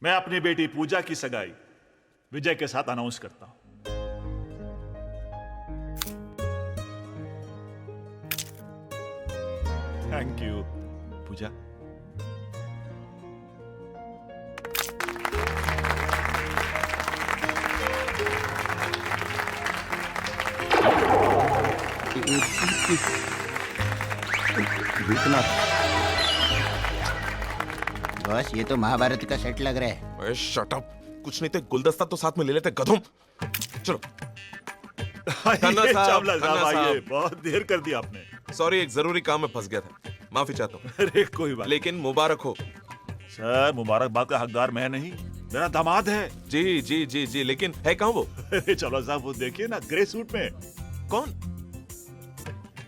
मैं अपनी बेटी पूजा की सगाई विजय के साथ अनाउंस करता हूं। Thank you Puja. बॉस, ये तो महाभारत का सेट लग रहा है। अरे शट अप, कुछ नहीं तो गुलदस्ता तो साथ में ले लेते गधों। चलो। चावला साहब आइए, बहुत देर कर दी आपने। सॉरी, एक जरूरी काम में फंस गया था, माफी चाहता हूँ। अरे कोई बात, लेकिन मुबारक हो। सर, मुबारकबाद का हकदार मैं नहीं, मेरा दामाद है। जी जी जी जी, लेकिन है कहाँ वो? अरे चावला साहब, वो देखिए ना, ग्रे सूट में। कौन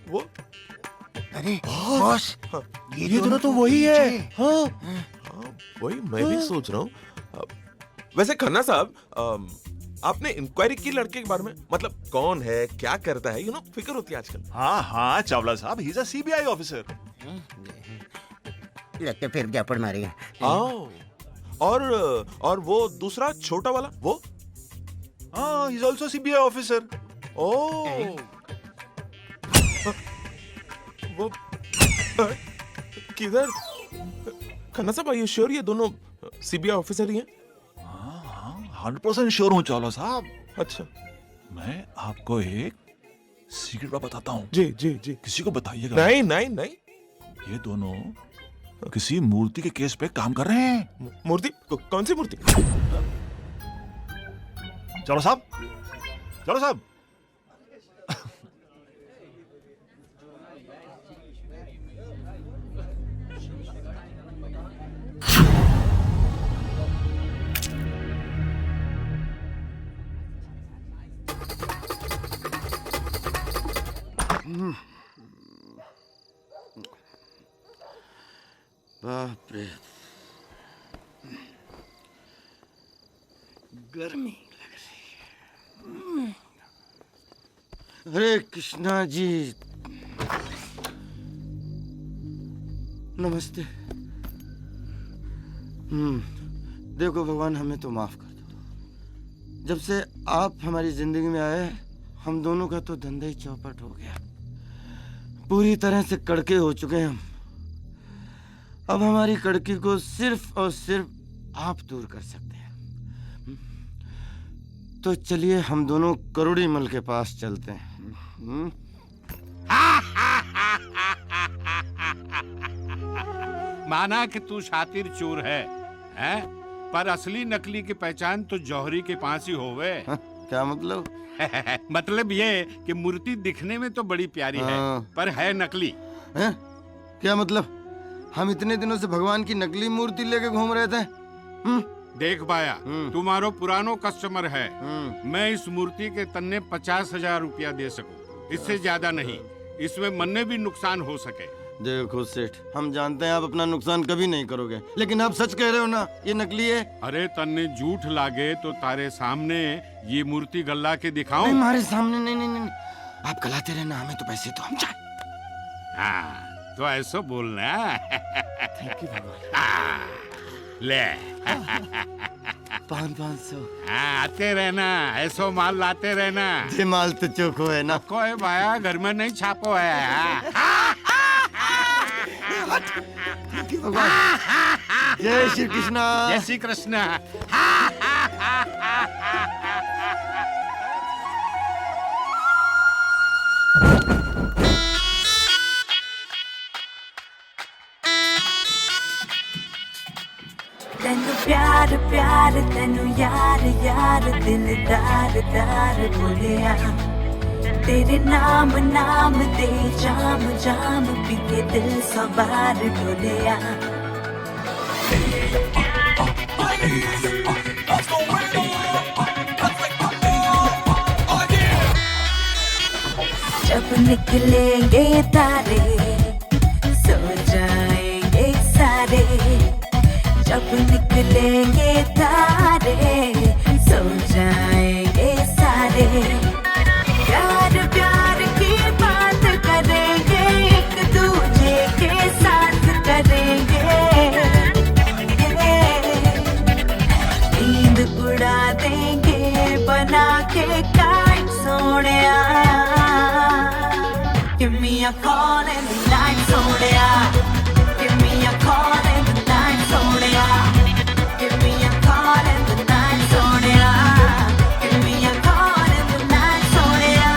वो? अरे बॉस, ये दोनों तो वही है। हाँ वही मैं भी सोच रहा हूँ। वैसे खन्ना साहब, आपने इंक्वायरी की लड़के के बारे में? मतलब कौन है, क्या करता है, फिक्र होती है आजकल। हाँ चावला साहब, he is a CBI officer. लगता फिर गैपड़ मारेगा। और वो दूसरा छोटा वाला वो? हाँ, he is also CBI officer. Oh, वो किधर? खन्ना साहब, आर यू श्योर ये दोनों सीबीआई ऑफिसर ही हैं? 100% श्योर हूँ चावला साहब। अच्छा, मैं आपको एक सीक्रेट बात बताता हूँ। जी जी जी। किसी को बताइएगा नहीं नहीं नहीं। ये दोनों किसी मूर्ति के केस पे काम कर रहे हैं। मूर्ति? कौन सी मूर्ति? चावला साहब, बाप रे, गर्मी लग रही है। हरे कृष्णा जी, नमस्ते। देखो भगवान, हमें तो माफ कर दो। जब से आप हमारी जिंदगी में आए, हम दोनों का तो धंधा ही चौपट हो गया। पूरी तरह से कड़के हो चुके हैं हम। अब हमारी कड़की को सिर्फ और सिर्फ आप दूर कर सकते हैं। तो चलिए हम दोनों करोड़ी मल के पास चलते हैं। माना कि तू शातिर चोर है, पर असली नकली की पहचान तो जौहरी के पास ही होवे। क्या मतलब? मतलब ये कि मूर्ति दिखने में तो बड़ी प्यारी है, पर है नकली। क्या मतलब? हम इतने दिनों से भगवान की नकली मूर्ति लेके घूम रहे थे। देख बाया, तुम्हारो पुरानो कस्टमर है। मैं इस मूर्ति के तन्ने 50,000 रुपया दे सकूं, इससे ज्यादा नहीं। इसमें मन्ने भी नुकसान हो सके। देखो सेठ, हम जानते हैं आप अपना नुकसान कभी नहीं करोगे, लेकिन आप सच कह रहे हो ना, ये नकली है? अरे तन्ने झूठ लागे तो तारे सामने ये मूर्ति गल्ला के दिखाऊं? नहीं, हमारे सामने नहीं। आप गलाते रहना, हमें तो पैसे तो हम चाहे। हाँ, तो ऐसा बोलना। थैंक यू भगवान। ले 500। हाँ, आते रहना, ऐसो माल लाते रहना। ये माल तो चोखो है ना? कोई भाया, घर में नहीं छापो है। जय श्री कृष्णा। जय श्री कृष्णा। तेनु प्यार प्यार, तेनु यार यार, दिलदार दार बोलिया। तेरे नाम नाम दे जाम जाम, पी के दिल सवार डोलिया। निकलेंगे तारे सो जाएंगे सारे, जब निकलेंगे तारे सो जाएंगे सारे। प्यार प्यार की बात करेंगे, एक दूजे के साथ करेंगे, नींद उड़ा देंगे बना के काट Sonia. Give me a call in the night, Sonia. Give me a call in the night, Sonia. Give me a call in the night, Sonia. Give me a call in the night, Sonia.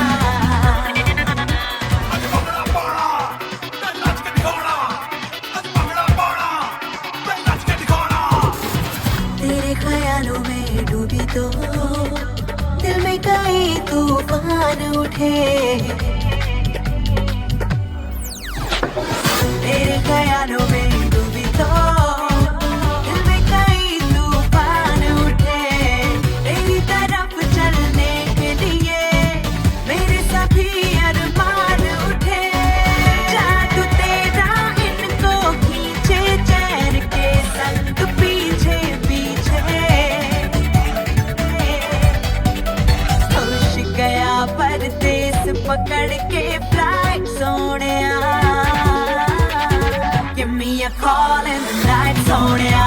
तेरे ख्यालों में डूबी तो दिल में कई तूफान उठे, तेरे ख्यालों में डूबी तो दिल में कई तूफान उठे। तेरी तरफ चलने के लिए मेरे सभी अरमान उठे। जादू तेरा इनको खींचे चैन के संग पीछे पीछे। होश गया परदेस पकड़ के flight Sonia. Give me a call in the night, Sonia.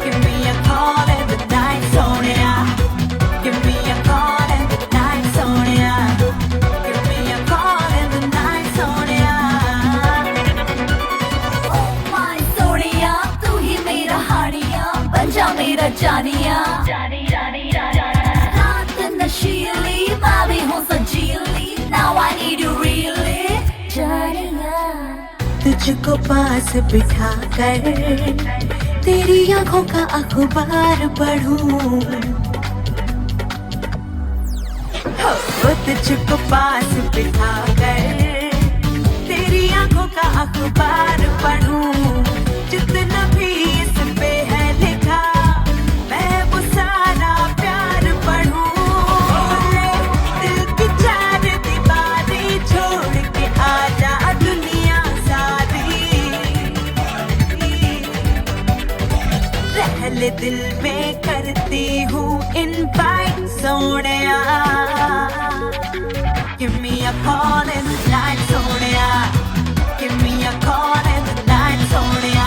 Give me a call in the night, Sonia. Give me a call in the night, Sonia. Give me a call in the night, Sonia. Oh my Sonia, तू ही मेरा हानिया, बन जा मेरा जानिया। रात नशीली, मैं भी हूँ संजीली, now I need you really, जानिया। तुझको पास बिठा कर तेरी आंखों का अखबार पढ़ूं, तुझको पास बिठा कर तेरी आंखों का अखबार पढ़ूं। जितना भी इस पे है लिखा मैं वो सारा प्यार पढ़ूं। दिल की चार दीवारें छोड़ के आजा दुनिया सारी, रहले दिल में करती हूँ invite Sonia. Give me a call in the night, Sonia. Give me a call in the night, Sonia.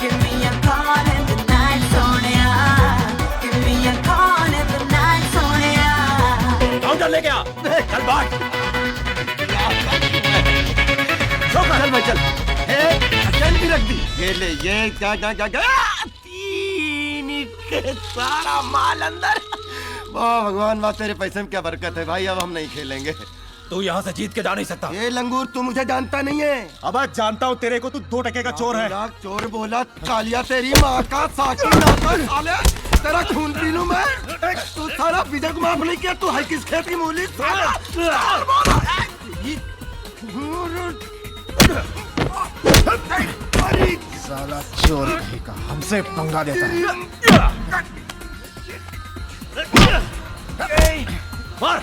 Give me a call in the night, Sonia. Give me a call in the night, Sonia. Counter लेके आ, चल बात। चल भाई चल। चैन भी रख दी। ये ले, ये क्या तीन के सारा माल अंदर। वाह भगवान, वाह तेरे पैसे में क्या बरकत है भाई। अब हम नहीं खेलेंगे। तू यहाँ से जीत के जा नहीं सकता। ये लंगूर तू मुझे जानता नहीं है। अब जानता हूँ तेरे को, तू 2 टके का चोर है। चोर बोला कालिया तेरी माँ का साकी नाता साले, तेरा खून पी लूं मैं। तू सारा विजय को माफ नहीं किया, तू है किस खेत की मूली साला। साला चोर का हमसे पंगा देता है। मार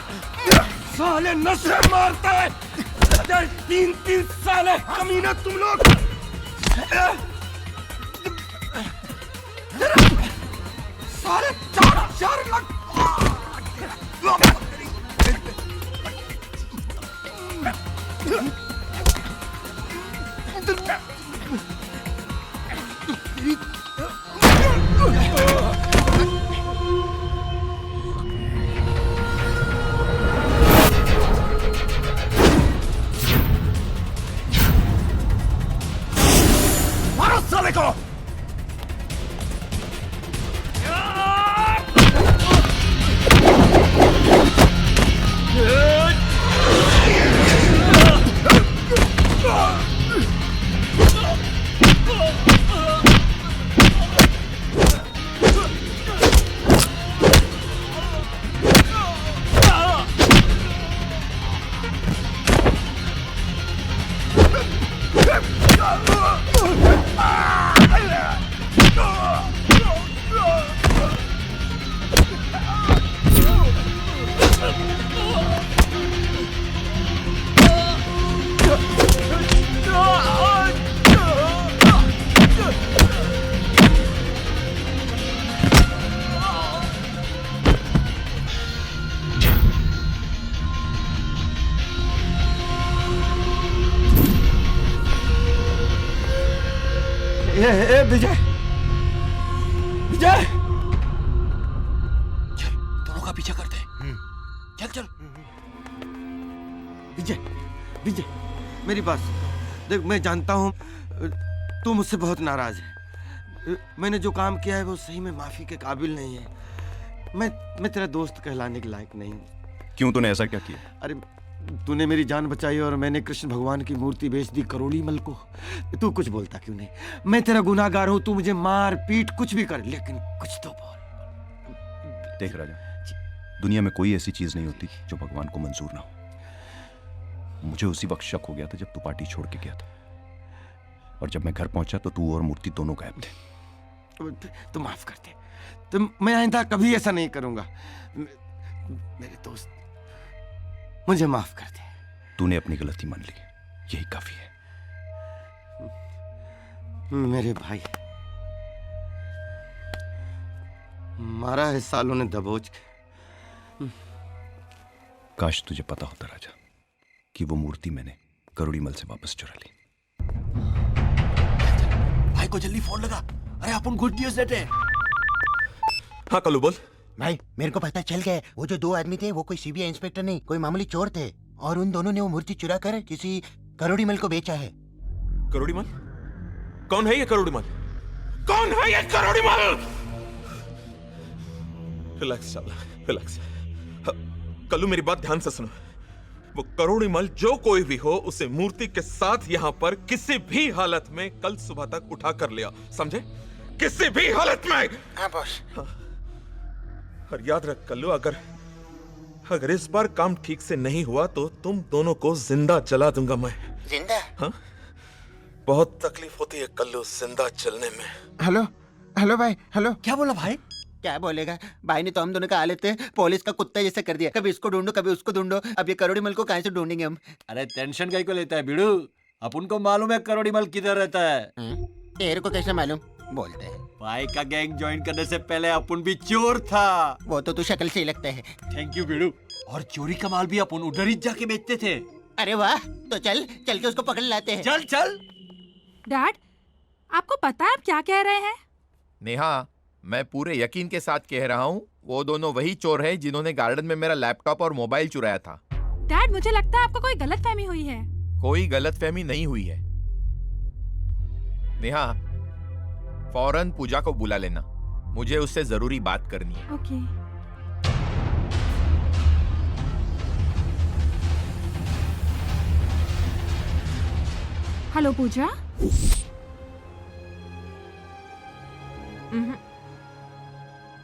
साले, नशे मारता है। 3 साले कमीने तुम लोग। साले 4 लाख। मारो साले को। विजय, विजय, दोनों का पीछा करते हैं। चल चल। विजय, विजय, मेरी बात देख, मैं जानता हूँ तू मुझसे बहुत नाराज है। मैंने जो काम किया है वो सही में माफी के काबिल नहीं है। मैं तेरा दोस्त कहलाने के लायक नहीं हूँ। क्यों तूने ऐसा क्या किया? अरे तूने मेरी जान बचाई और मैंने कृष्ण भगवान की मूर्ति बेच दी करोड़ी मल को। तू कुछ बोलता क्यों नहीं? मैं तेरा गुनाहगार हूँ, तू मुझे मार पीट कुछ भी कर, लेकिन कुछ तो बोल। देख राजा, दुनिया में कोई ऐसी चीज नहीं होती जो भगवान को मंजूर ना हो। मुझे उसी वक्त शक हो गया था जब तू पार्टी छोड़ के गया था, और जब मैं घर पहुंचा तो तू और मूर्ति दोनों गायब थे। तो माफ कर दे, तो मैं आइंदा कभी ऐसा नहीं करूंगा। मेरे दोस्त, मुझे माफ कर दे। तूने अपनी गलती मान ली, यही काफी है। मेरे भाई, मारा है सालों ने दबोच के। काश तुझे पता होता राजा कि वो मूर्ति मैंने करोड़ी मल से वापस चुरा ली। भाई को जल्दी फोन लगा। अरे अपन गुड न्यूज़ देते हैं। हाँ कल्लू बोल। भाई मेरे को पता चल गया, वो जो दो आदमी थे वो कोई सीबीआई इंस्पेक्टर नहीं, कोई मामूली चोर थे, और उन दोनों ने वो मूर्ति चुरा कर किसी करोड़ी मल को बेचा है। करोड़ी मल? कौन है ये करोड़ी मल? कौन है ये करोड़ी मल? Relax Chawla, relax. कल्लू मेरी बात ध्यान से सुनो। वो करोड़ी मल जो कोई भी हो, उसे मूर्ति के साथ यहाँ पर किसी भी हालत में कल सुबह तक उठा कर लिया, समझे? किसी भी हालत में। हाँ बॉस। और याद रख कल्लू, अगर इस बार काम ठीक से नहीं हुआ तो तुम दोनों को जिंदा जला दूंगा मैं। जिंदा? हाँ? बहुत तकलीफ होती है कल्लू जिंदा जलने में। हेलो हेलो भाई, हेलो। क्या बोला भाई? क्या बोलेगा भाई ने तो हम दोनों का हालत है पुलिस का कुत्ता जैसे कर दिया, कभी इसको ढूंढो कभी उसको ढूंढो। अब ये करोड़ी मल को कहां से ढूंढेंगे हम? अरे टेंशन काहे को लेता है बिड़ू? अपन को मालूम है करोड़ी मल किधर रहता है। तेरे को कैसे मालूम? बोलते हैं भाई का गैंग ज्वाइन करने से पहले अपन भी चोर था। वो तो तू शक्ल से ही लगता है। थैंक यू बिड़ू। और चोरी का माल भी अपन उधर ही जाके बेचते थे। अरे वाह, तो चल के उसको पकड़ लाते हैं। चल चल। डैड, आपको पता है आप क्या कह रहे हैं? नेहा, मैं पूरे यकीन के साथ कह रहा हूँ, वो दोनों वही चोर हैं जिन्होंने गार्डन में मेरा लैपटॉप और मोबाइल चुराया था। डैड, मुझे लगता है आपको कोई गलतफहमी हुई है। कोई गलतफहमी नहीं हुई है। नेहा, फौरन पूजा को बुला लेना, मुझे उससे जरूरी बात करनी है। ओके। हेलो पूजा।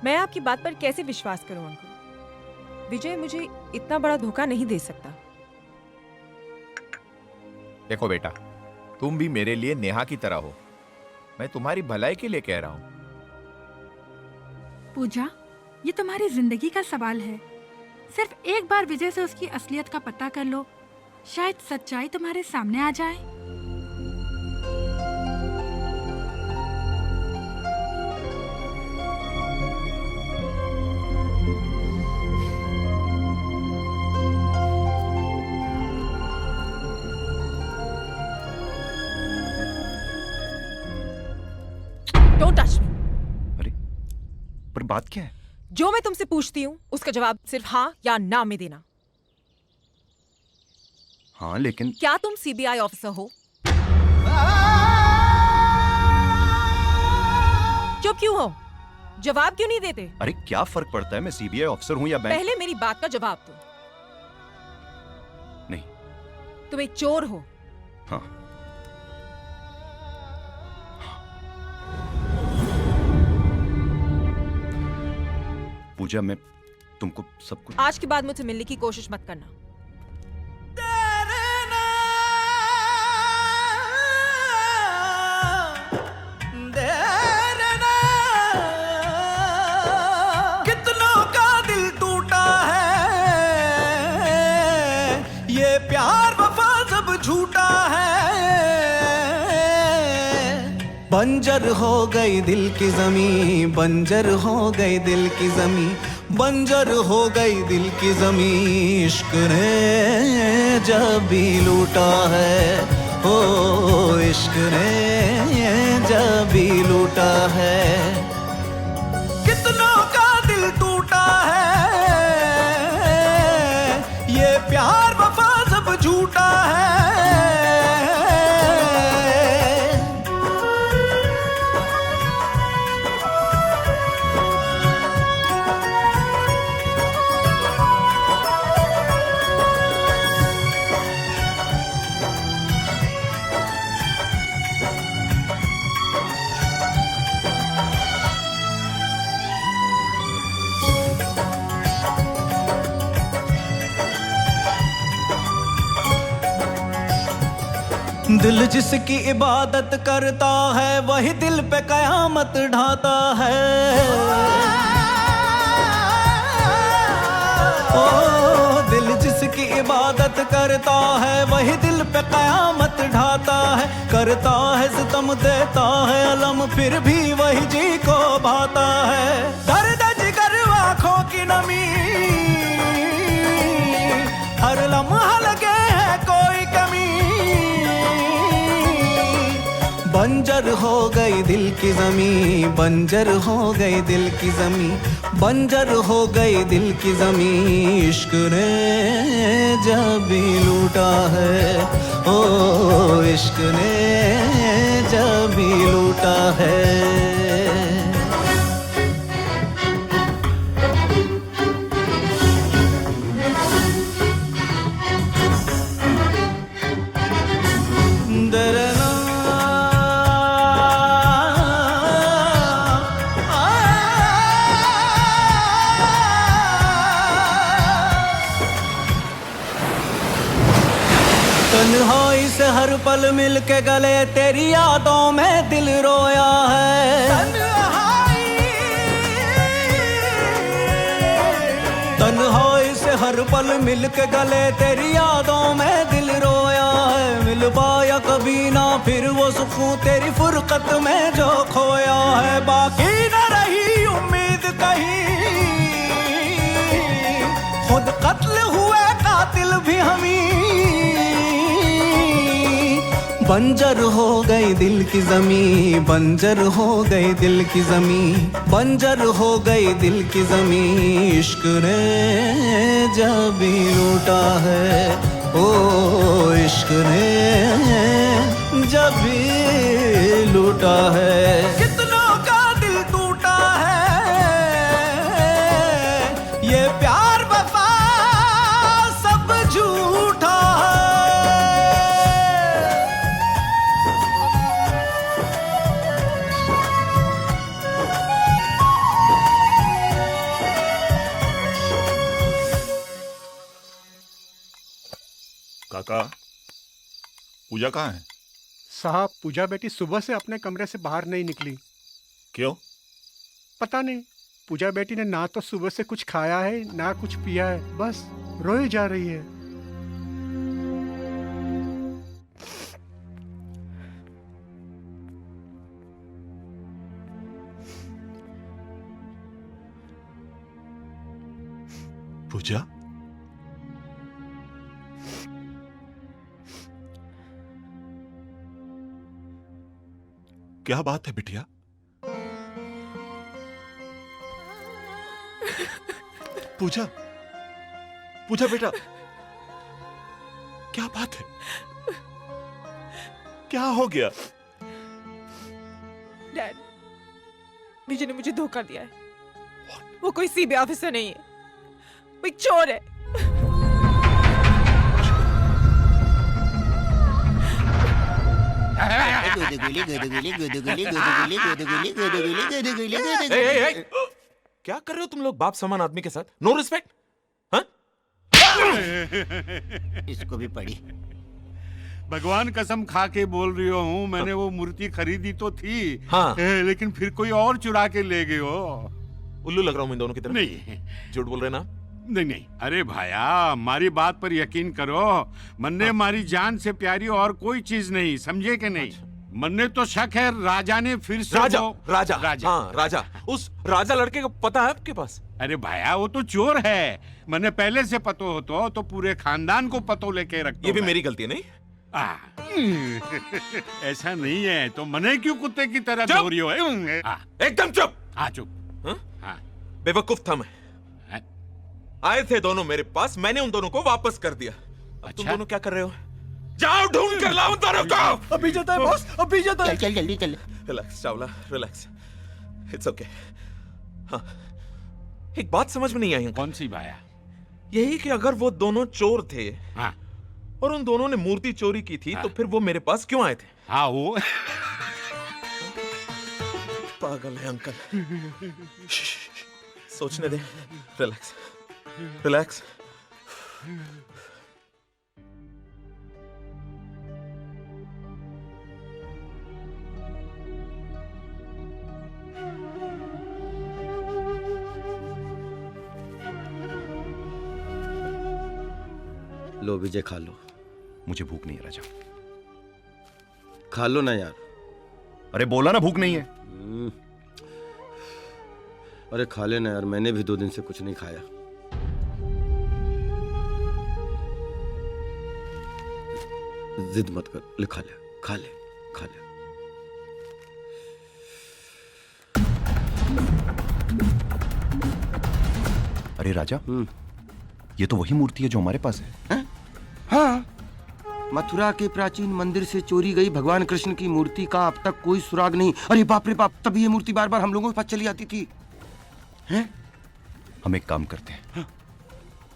मैं आपकी बात पर कैसे विश्वास करूं अंकल? विजय मुझे इतना बड़ा धोखा नहीं दे सकता। देखो बेटा, तुम भी मेरे लिए नेहा की तरह हो। मैं तुम्हारी भलाई के लिए कह रहा हूँ। पूजा, ये तुम्हारी जिंदगी का सवाल है। सिर्फ एक बार विजय से उसकी असलियत का पता कर लो, शायद सच्चाई तुम्हारे सामने आ जाए। Don't touch me. अरे पर बात क्या है? जो मैं तुमसे पूछती हूँ उसका जवाब सिर्फ हाँ या ना में देना। हाँ लेकिन क्या तुम सीबीआई ऑफिसर हो? चुप क्यों हो? जवाब क्यों नहीं देते? अरे क्या फर्क पड़ता है मैं सीबीआई ऑफिसर हूँ या बैंक? पहले मेरी बात का जवाब दो। नहीं। तुम एक चोर हो। हाँ। पूजा, मैं तुमको सब कुछ। आज के बाद मुझसे मिलने की कोशिश मत करना। कितनों का दिल टूटा है, ये प्यार वफा सब झूठा है। बंजर हो गई दिल की जमीन, बंजर हो गई दिल की जमीन, बंजर हो गई दिल की जमीन। इश्क ने जब भी लूटा है, ओ इश्क ने जब भी लूटा है, कितनों का दिल टूटा है, ये प्यार वफा सब झूठा है। दिल जिसकी इबादत करता है वही दिल पे कयामत ढाता है। ओ दिल जिसकी इबादत करता है वही दिल पे कयामत ढाता है। करता है सितम देता है अलम फिर भी वही जी को भाता है। दर्द जिगर आँखों की नमी हर लम्हा लगे है कोई कमी। बंजर हो गई दिल की ज़मीं, बंजर हो गई दिल की ज़मीं, बंजर हो गई दिल की ज़मीं। इश्क ने जब भी लूटा है, ओ इश्क ने जब भी लूटा है। तन्हाई से हर पल मिल के गले तेरी यादों में दिल रोया है। तन्हाई से हर पल मिल के गले तेरी यादों में दिल रोया है। मिल पाया कभी ना फिर वो सुकून तेरी फुरकत में जो खोया है। बाकी न रही उम्मीद कहीं, खुद कत्ल हुए कातिल भी हमी। बंजर हो गई दिल की ज़मीं, बंजर हो गई दिल की ज़मीं, बंजर हो गई दिल की ज़मीं। इश्क ने जब भी लूटा है, ओ इश्क ने जब भी लूटा है। कितनों का दिल टूटा है, ये प्यार वफा सब झूठा है। काका, पूजा कहाँ है? साहब, पूजा बेटी सुबह से अपने कमरे से बाहर नहीं निकली। क्यों? पता नहीं। पूजा बेटी ने ना तो सुबह से कुछ खाया है ना कुछ पिया है, बस रोई जा रही है। पूजा, क्या बात है बिटिया? पूजा, पूजा बेटा, क्या बात है? क्या हो गया? डैड, विजय ने मुझे धोखा दिया है। वो कोई सीबीआई ऑफिसर नहीं है, वो एक चोर है। क्या कर रहे हो तुम लोग बाप समान आदमी के साथ? No respect. हाँ? इसको भी पड़ी। भगवान कसम खा के बोल रही हूँ, मैंने वो मूर्ति खरीदी तो थी, हाँ। लेकिन फिर कोई और चुरा के ले गए हो। उल्लू लग रहा हूँ इन दोनों की तरफ? नहीं, झूठ बोल रहे ना? नहीं नहीं, अरे भाया, हमारी बात पर यकीन करो। मन्ने हमारी जान से प्यारी और कोई चीज नहीं, समझे कि नहीं? मन्ने तो शक है राजा ने फिर से राजा, राजा, राजा, हाँ राजा। उस राजा लड़के का पता है आपके पास? अरे भाया, वो तो चोर है। मैंने पहले से पतो हो तो पूरे खानदान को पतो लेके रखता। ये भी मेरी गलती है नहीं? ऐसा नहीं है तो मने क्यों कुत्ते की तरह चुप! दो रही हो? एकदम चुप। हाँ चुप। हाँ? बेवकूफ था मैं। आए थे दोनों मेरे पास, मैंने उन दोनों को वापस कर दिया। अब तुम दोनों क्या कर रहे हो? जाओ ढूंढ कर लाओ उन दोनों को। अभी जाता है बॉस, अभी जाता है। चल जल्दी चल। Relax Chawla, relax. It's okay. हाँ, एक बात समझ में नहीं आई। कौन सी बाया? यही कि अगर वो दोनों चोर थे, हाँ, और उन दोनों ने मूर्ति चोरी की थी, तो फिर वो मेरे पास क्यों आए थे? हाँ वो पागल है अंकल। सोचने दे। Relax, relax. लो विजय, खा लो। मुझे भूख नहीं है राजा। खा लो ना यार। अरे बोला ना भूख नहीं है। अरे खा लेना यार, मैंने भी 2 दिन से कुछ नहीं खाया। जिद मत कर, ले खा ले, खा ले, खा ले। अरे राजा, ये तो वही मूर्ति है जो हमारे पास है। हाँ, मथुरा के प्राचीन मंदिर से चोरी गई भगवान कृष्ण की मूर्ति का अब तक कोई सुराग नहीं। अरे बाप रे बाप, तभी ये मूर्ति बार बार हम लोगों के पास चली आती थी। हैं? हम एक काम करते हैं,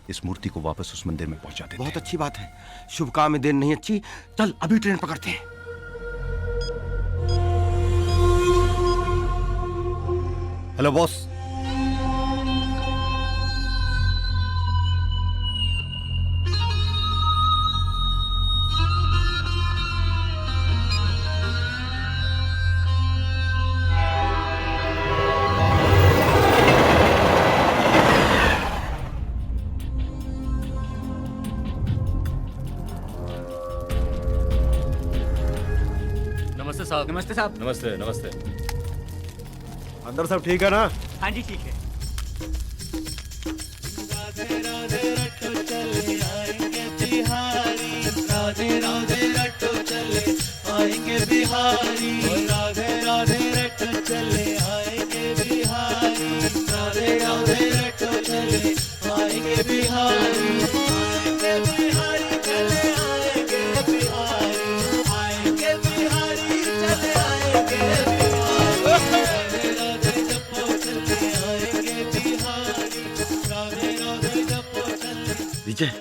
इस मूर्ति को वापस उस मंदिर में पहुंचा देते हैं। बहुत अच्छी बात है। शुभ काम में देर नहीं अच्छी। चल अभी ट्रेन पकड़ते हैं। Hello boss. नमस्ते साहब। नमस्ते साहब। नमस्ते नमस्ते। अंदर सब ठीक है ना? हाँ जी ठीक है। राधे राधे रट्टो चले आएंगे बिहारी, राधे राधे रट्टो चले आएंगे बिहारी, राधे राधे रट्टो चले आएंगे बिहारी, राधे राधे रट्टो चले आएंगे बिहारी, आएंगे बिहारी चले आएंगे बिहारी, आएंगे बिहारी चले आएंगे बिहारी, राधे राधे जपो चले आएंगे बिहारी, राधे राधे जपो चले। विजय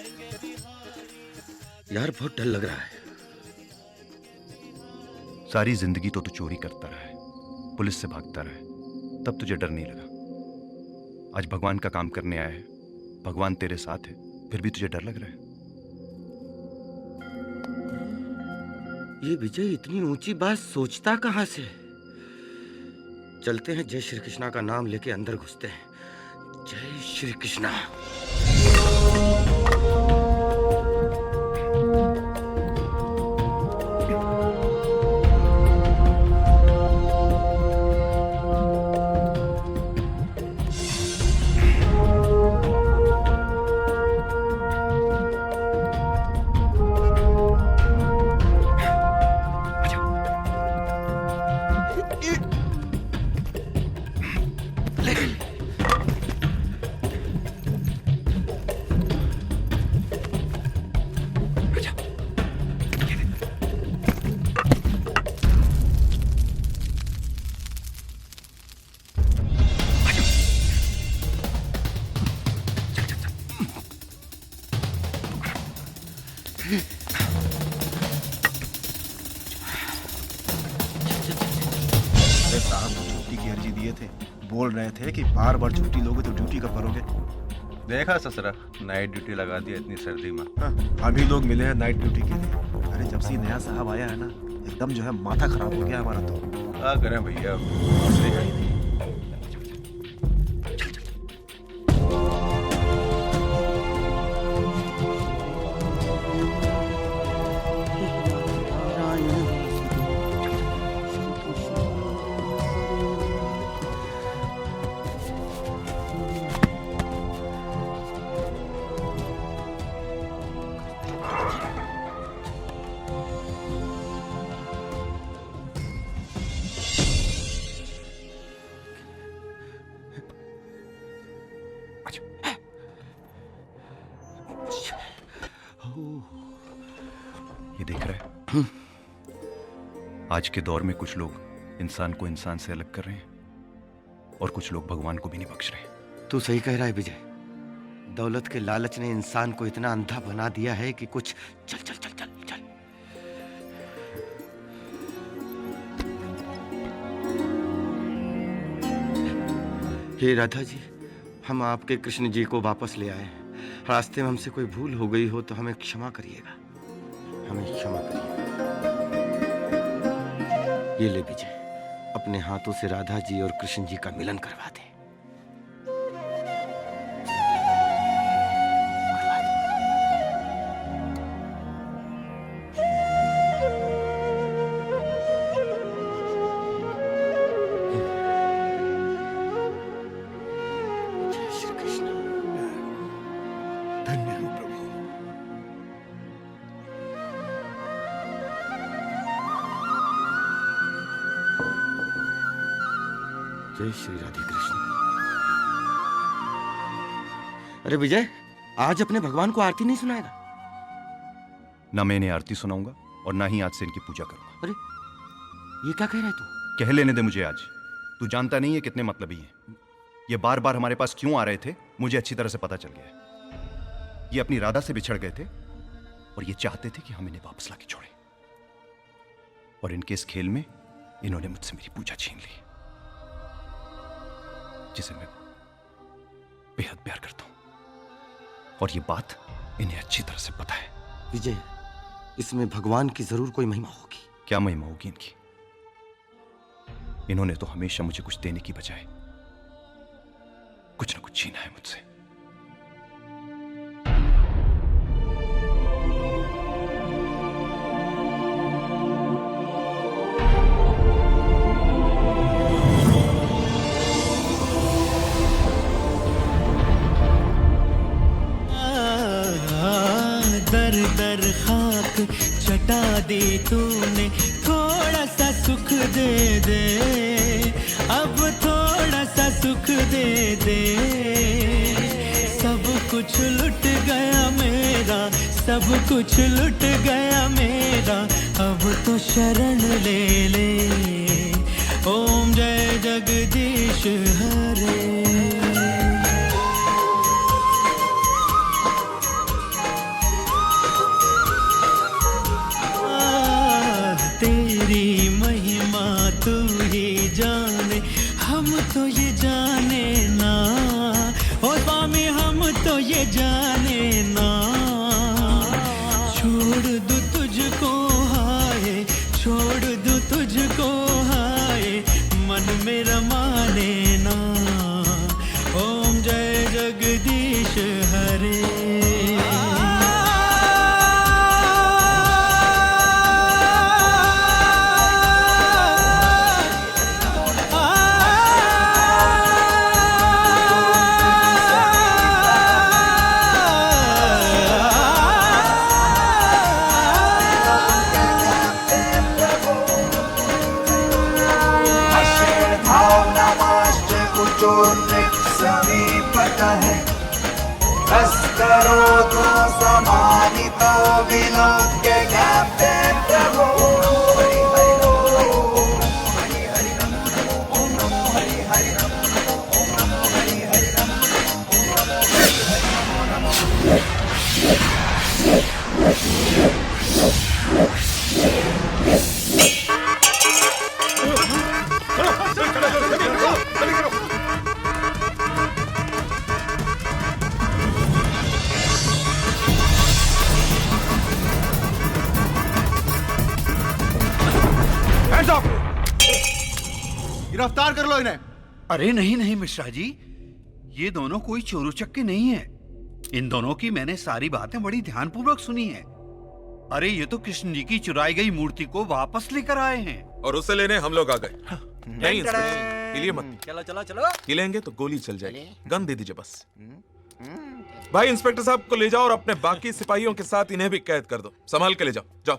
यार, बहुत डर लग रहा है। सारी जिंदगी तो तू चोरी करता रहा है, पुलिस से भागता रहा है, तब तुझे डर नहीं लगा। आज भगवान का काम करने आया है, भगवान तेरे साथ है, फिर भी तुझे डर लग रहा है। ये विजय इतनी ऊंची बात सोचता कहां से? चलते हैं, जय श्री कृष्णा का नाम लेके अंदर घुसते हैं। जय श्री कृष्णा। अरे साहब, छुट्टी की अर्जी दिए थे, बोल रहे थे कि बार बार छुट्टी लोगे तो ड्यूटी कब करोगे? देखा ससुरा, नाइट ड्यूटी लगा दी इतनी सर्दी में। अभी लोग मिले हैं नाइट ड्यूटी के लिए। अरे जब से ये नया साहब आया है ना, एकदम जो है माथा खराब हो गया हमारा। तो क्या करें भैया, ये देख रहे हैं, आज के दौर में कुछ लोग इंसान को इंसान से अलग कर रहे हैं और कुछ लोग भगवान को भी नहीं बख्श रहे। तू सही कह रहा है विजय। दौलत के लालच ने इंसान को इतना अंधा बना दिया है कि कुछ चल चल चल चल चल। हे राधा जी, हम आपके कृष्ण जी को वापस ले आए हैं। रास्ते में हमसे कोई भूल हो गई हो तो हमें क्षमा करिएगा, हमें क्षमा करिएगा। ये ले विजय, अपने हाथों से राधा जी और कृष्ण जी का मिलन करवा दे। जय श्री राधे कृष्ण। अरे विजय, आज अपने भगवान को आरती नहीं सुनाएगा? ना मैं इन्हें आरती सुनाऊंगा और ना ही आज से इनकी पूजा करूंगा। अरे ये क्या कह रहा है तू? कह लेने दे मुझे आज। तू जानता नहीं है कितने मतलबी हैं। ये बार बार हमारे पास क्यों आ रहे थे मुझे अच्छी तरह से पता चल गया है। ये अपनी राधा से बिछड़ गए थे और ये चाहते थे कि हम इन्हें वापस लाके छोड़ें। और इनके इस खेल में इन्होंने मुझसे मेरी पूजा छीन ली, जिसे मैं बेहद प्यार करता हूं। और ये बात इन्हें अच्छी तरह से पता है। विजय, इसमें भगवान की जरूर कोई महिमा होगी। क्या महिमा होगी इनकी? इन्होंने तो हमेशा मुझे कुछ देने की बजाय कुछ ना कुछ छीना है मुझसे। दर दर खाक चटा दे तूने, थोड़ा सा सुख दे दे, अब थोड़ा सा सुख दे दे। सब कुछ लुट गया मेरा, सब कुछ लुट गया मेरा, अब तो शरण ले ले। ओम जय जगदीश हरे। तेरी महिमा तू ही जाने, हम तो ये जाने ना। ओ स्वामी हम तो ये जाने ना। छोड़ दूं तुझको हाय, छोड़ दूं तुझको हाय, मन मेरा माने ना। ओम जय जगदीश हरे। समीपतः करो तो समानितो विलोक्य ज्ञाते प्रभो। हरि हरि नमो, हरि हरि नमो, ओम नमो हरि हरि नमो, ओम नमो हरि हरि नमो, ओम नमो हरि गिरफ्तार कर लो इन्हें। अरे नहीं नहीं मिश्रा जी, ये दोनों कोई चोर उचक्के नहीं है। इन दोनों की मैंने सारी बातें बड़ी ध्यानपूर्वक सुनी है। अरे ये तो कृष्ण जी की चुराई गई मूर्ति को वापस लेकर आए हैं। और उसे लेने हम लोग आ गए। नहीं इंस्पेक्टर, हिलिए मत। चलो चलो चलो। हिलेंगे तो गोली चल जाएगी। गन दे दीजिए बस। भाई इंस्पेक्टर साहब को ले जाओ और अपने बाकी सिपाहियों के साथ इन्हें भी कैद कर दो। संभाल के ले जाओ, जाओ।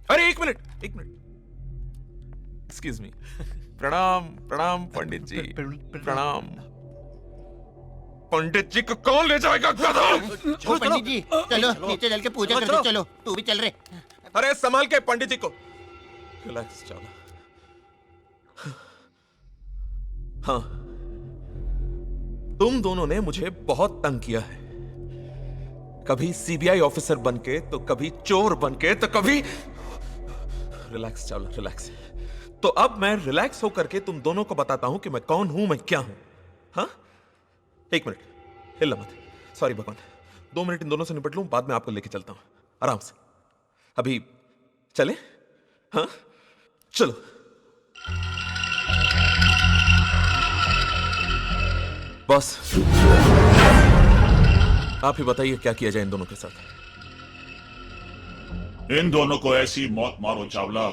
अरे एक मिनट, एक मिनट। Excuse me. प्रणाम प्रणाम पंडित जी, प्रणाम। पंडित जी को कौन ले जाएगा गधा? ओ पंडित जी चलो नीचे चल के पूजा करते चलो, तू भी चल रे। अरे संभाल के पंडित जी को। रिलैक्स चलो। हाँ, तुम दोनों ने मुझे बहुत तंग किया है, कभी सीबीआई ऑफिसर बनके तो कभी चोर बनके तो कभी। रिलैक्स चलो रिलैक्स। तो अब मैं रिलैक्स होकर के तुम दोनों को बताता हूं कि मैं कौन हूं, मैं क्या हूं। हाँ, एक मिनट, हिलना मत। सॉरी भगवान, 2 मिनट इन दोनों से निपट लूं, बाद में आपको लेके चलता हूं आराम से। अभी चले? हाँ चलो। बॉस, आप ही बताइए क्या किया जाए इन दोनों के साथ। इन दोनों को ऐसी मौत मारो चावला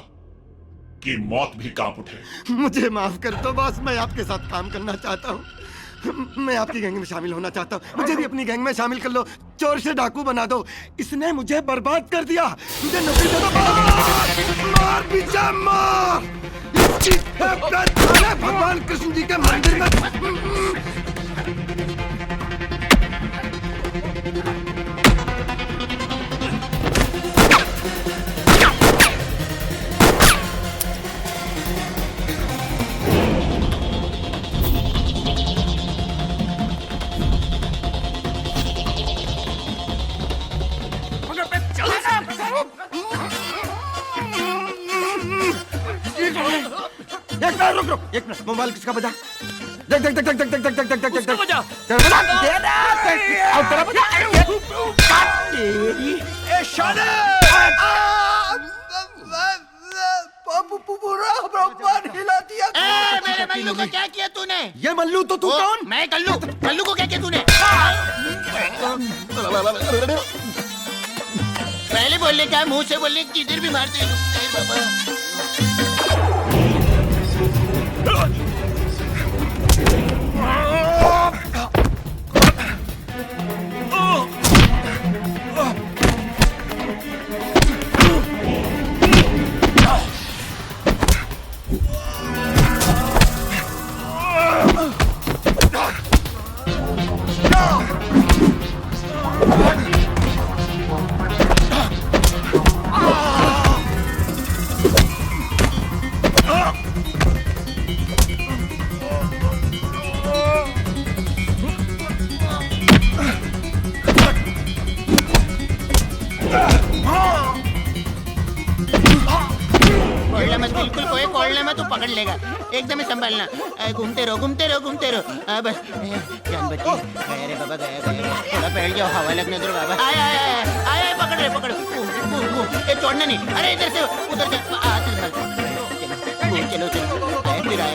कि मौत भी कांप उठे। मुझे माफ कर दो बॉस, मैं आपके साथ काम करना चाहता हूँ। मैं आपकी गैंग में शामिल होना चाहता हूँ। मुझे भी अपनी गैंग में शामिल कर लो, चोर से डाकू बना दो। इसने मुझे बर्बाद कर दिया। मुझे नौकरी दे दो। मार पीछे मार। इसकी भगवान कृष्ण जी के मंदिर में। एक मिनट, मोबाइल किसका बजा? देख देख देख देख देख देख देख देख देख देख बजा। हिला दिया। मेरे मल्लू को क्या किया तूने? ये मल्लू तो तू कौन? मैं कल्लू। कल्लू को क्या किया तूने? पहले बोलने का मुंह से बोलने किधर भी मारते हैं। एकदम संभालना। घूमते रहो घूमते रहो घूमते रहो। बस जान बची। अरे बाबा गया गया, थोड़ा बैठ जाओ, हवा लगने दो बाबा। आया आया आया, पकड़ रहे पकड़। ये छोड़ना नहीं। अरे इधर से उधर से चलो चलो। फिर आया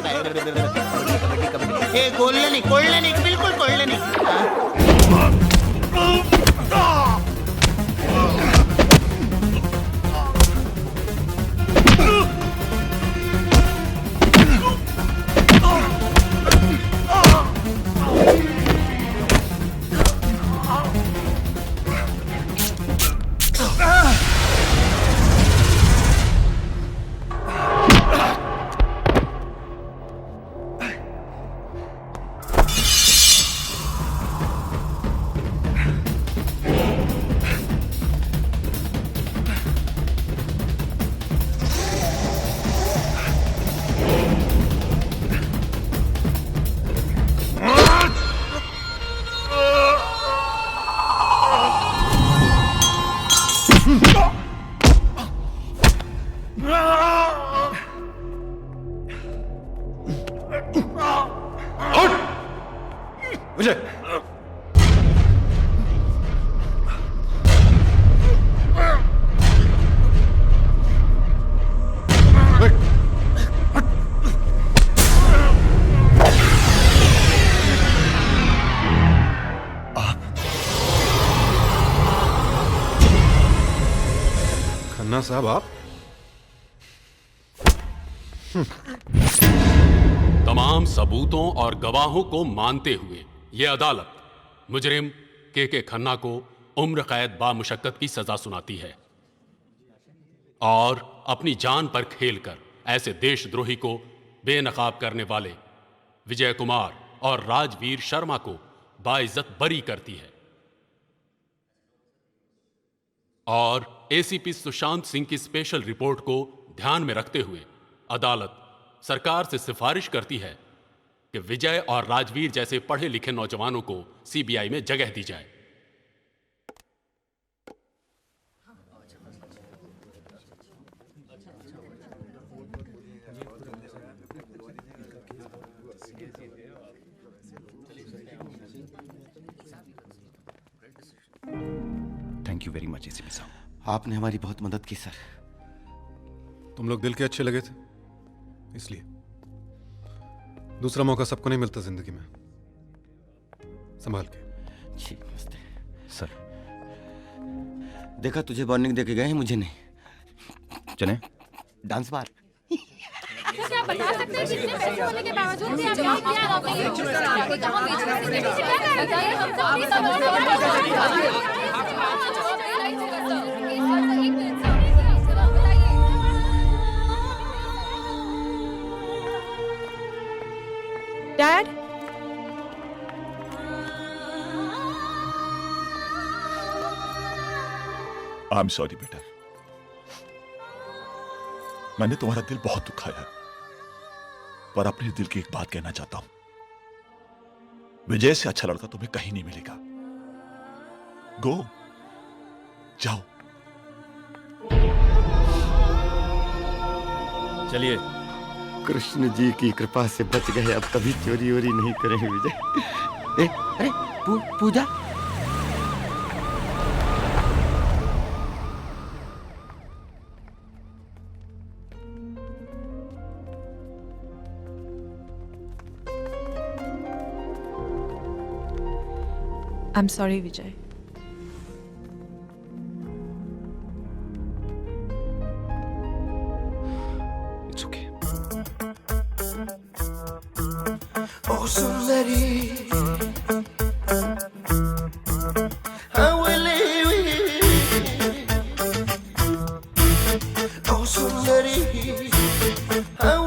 खोलना नहीं बिल्कुल खोलना नहीं। विजय, खन्ना साहब आप? तमाम सबूतों और गवाहों को मानते हुए ये अदालत मुजरिम के खन्ना को उम्र कैद बामुशक्कत की सजा सुनाती है और अपनी जान पर खेलकर ऐसे देशद्रोही को बेनकाब करने वाले विजय कुमार और राजवीर शर्मा को बाइज्जत बरी करती है और एसीपी सुशांत सिंह की स्पेशल रिपोर्ट को ध्यान में रखते हुए अदालत सरकार से सिफारिश करती है कि विजय और राजवीर जैसे पढ़े लिखे नौजवानों को सीबीआई में जगह दी जाए। Thank you very much ACP साहब। आपने हमारी बहुत मदद की सर। तुम लोग दिल के अच्छे लगे थे इसलिए। दूसरा मौका सबको नहीं मिलता जिंदगी में। संभाल के। जी नमस्ते सर। देखा तुझे वार्निंग देके गए हैं, मुझे नहीं। चलें? Dance bar. क्या आप बता सकते हैं कितने पैसे होने के बावजूद भी आपने क्या कहाँ बेच रहे डैड, आई एम सॉरी बेटा, मैंने तुम्हारा दिल बहुत दुखाया है, पर अपने दिल की एक बात कहना चाहता हूं। विजय से अच्छा लड़का तुम्हें कहीं नहीं मिलेगा। गो, जाओ। चलिए। कृष्ण जी की कृपा से बच गए, अब कभी चोरी वोरी नहीं करेंगे विजय। अरे पूजा। I'm sorry, Vijay. It's okay. Oh, Sundari, how will oh, Sundari, how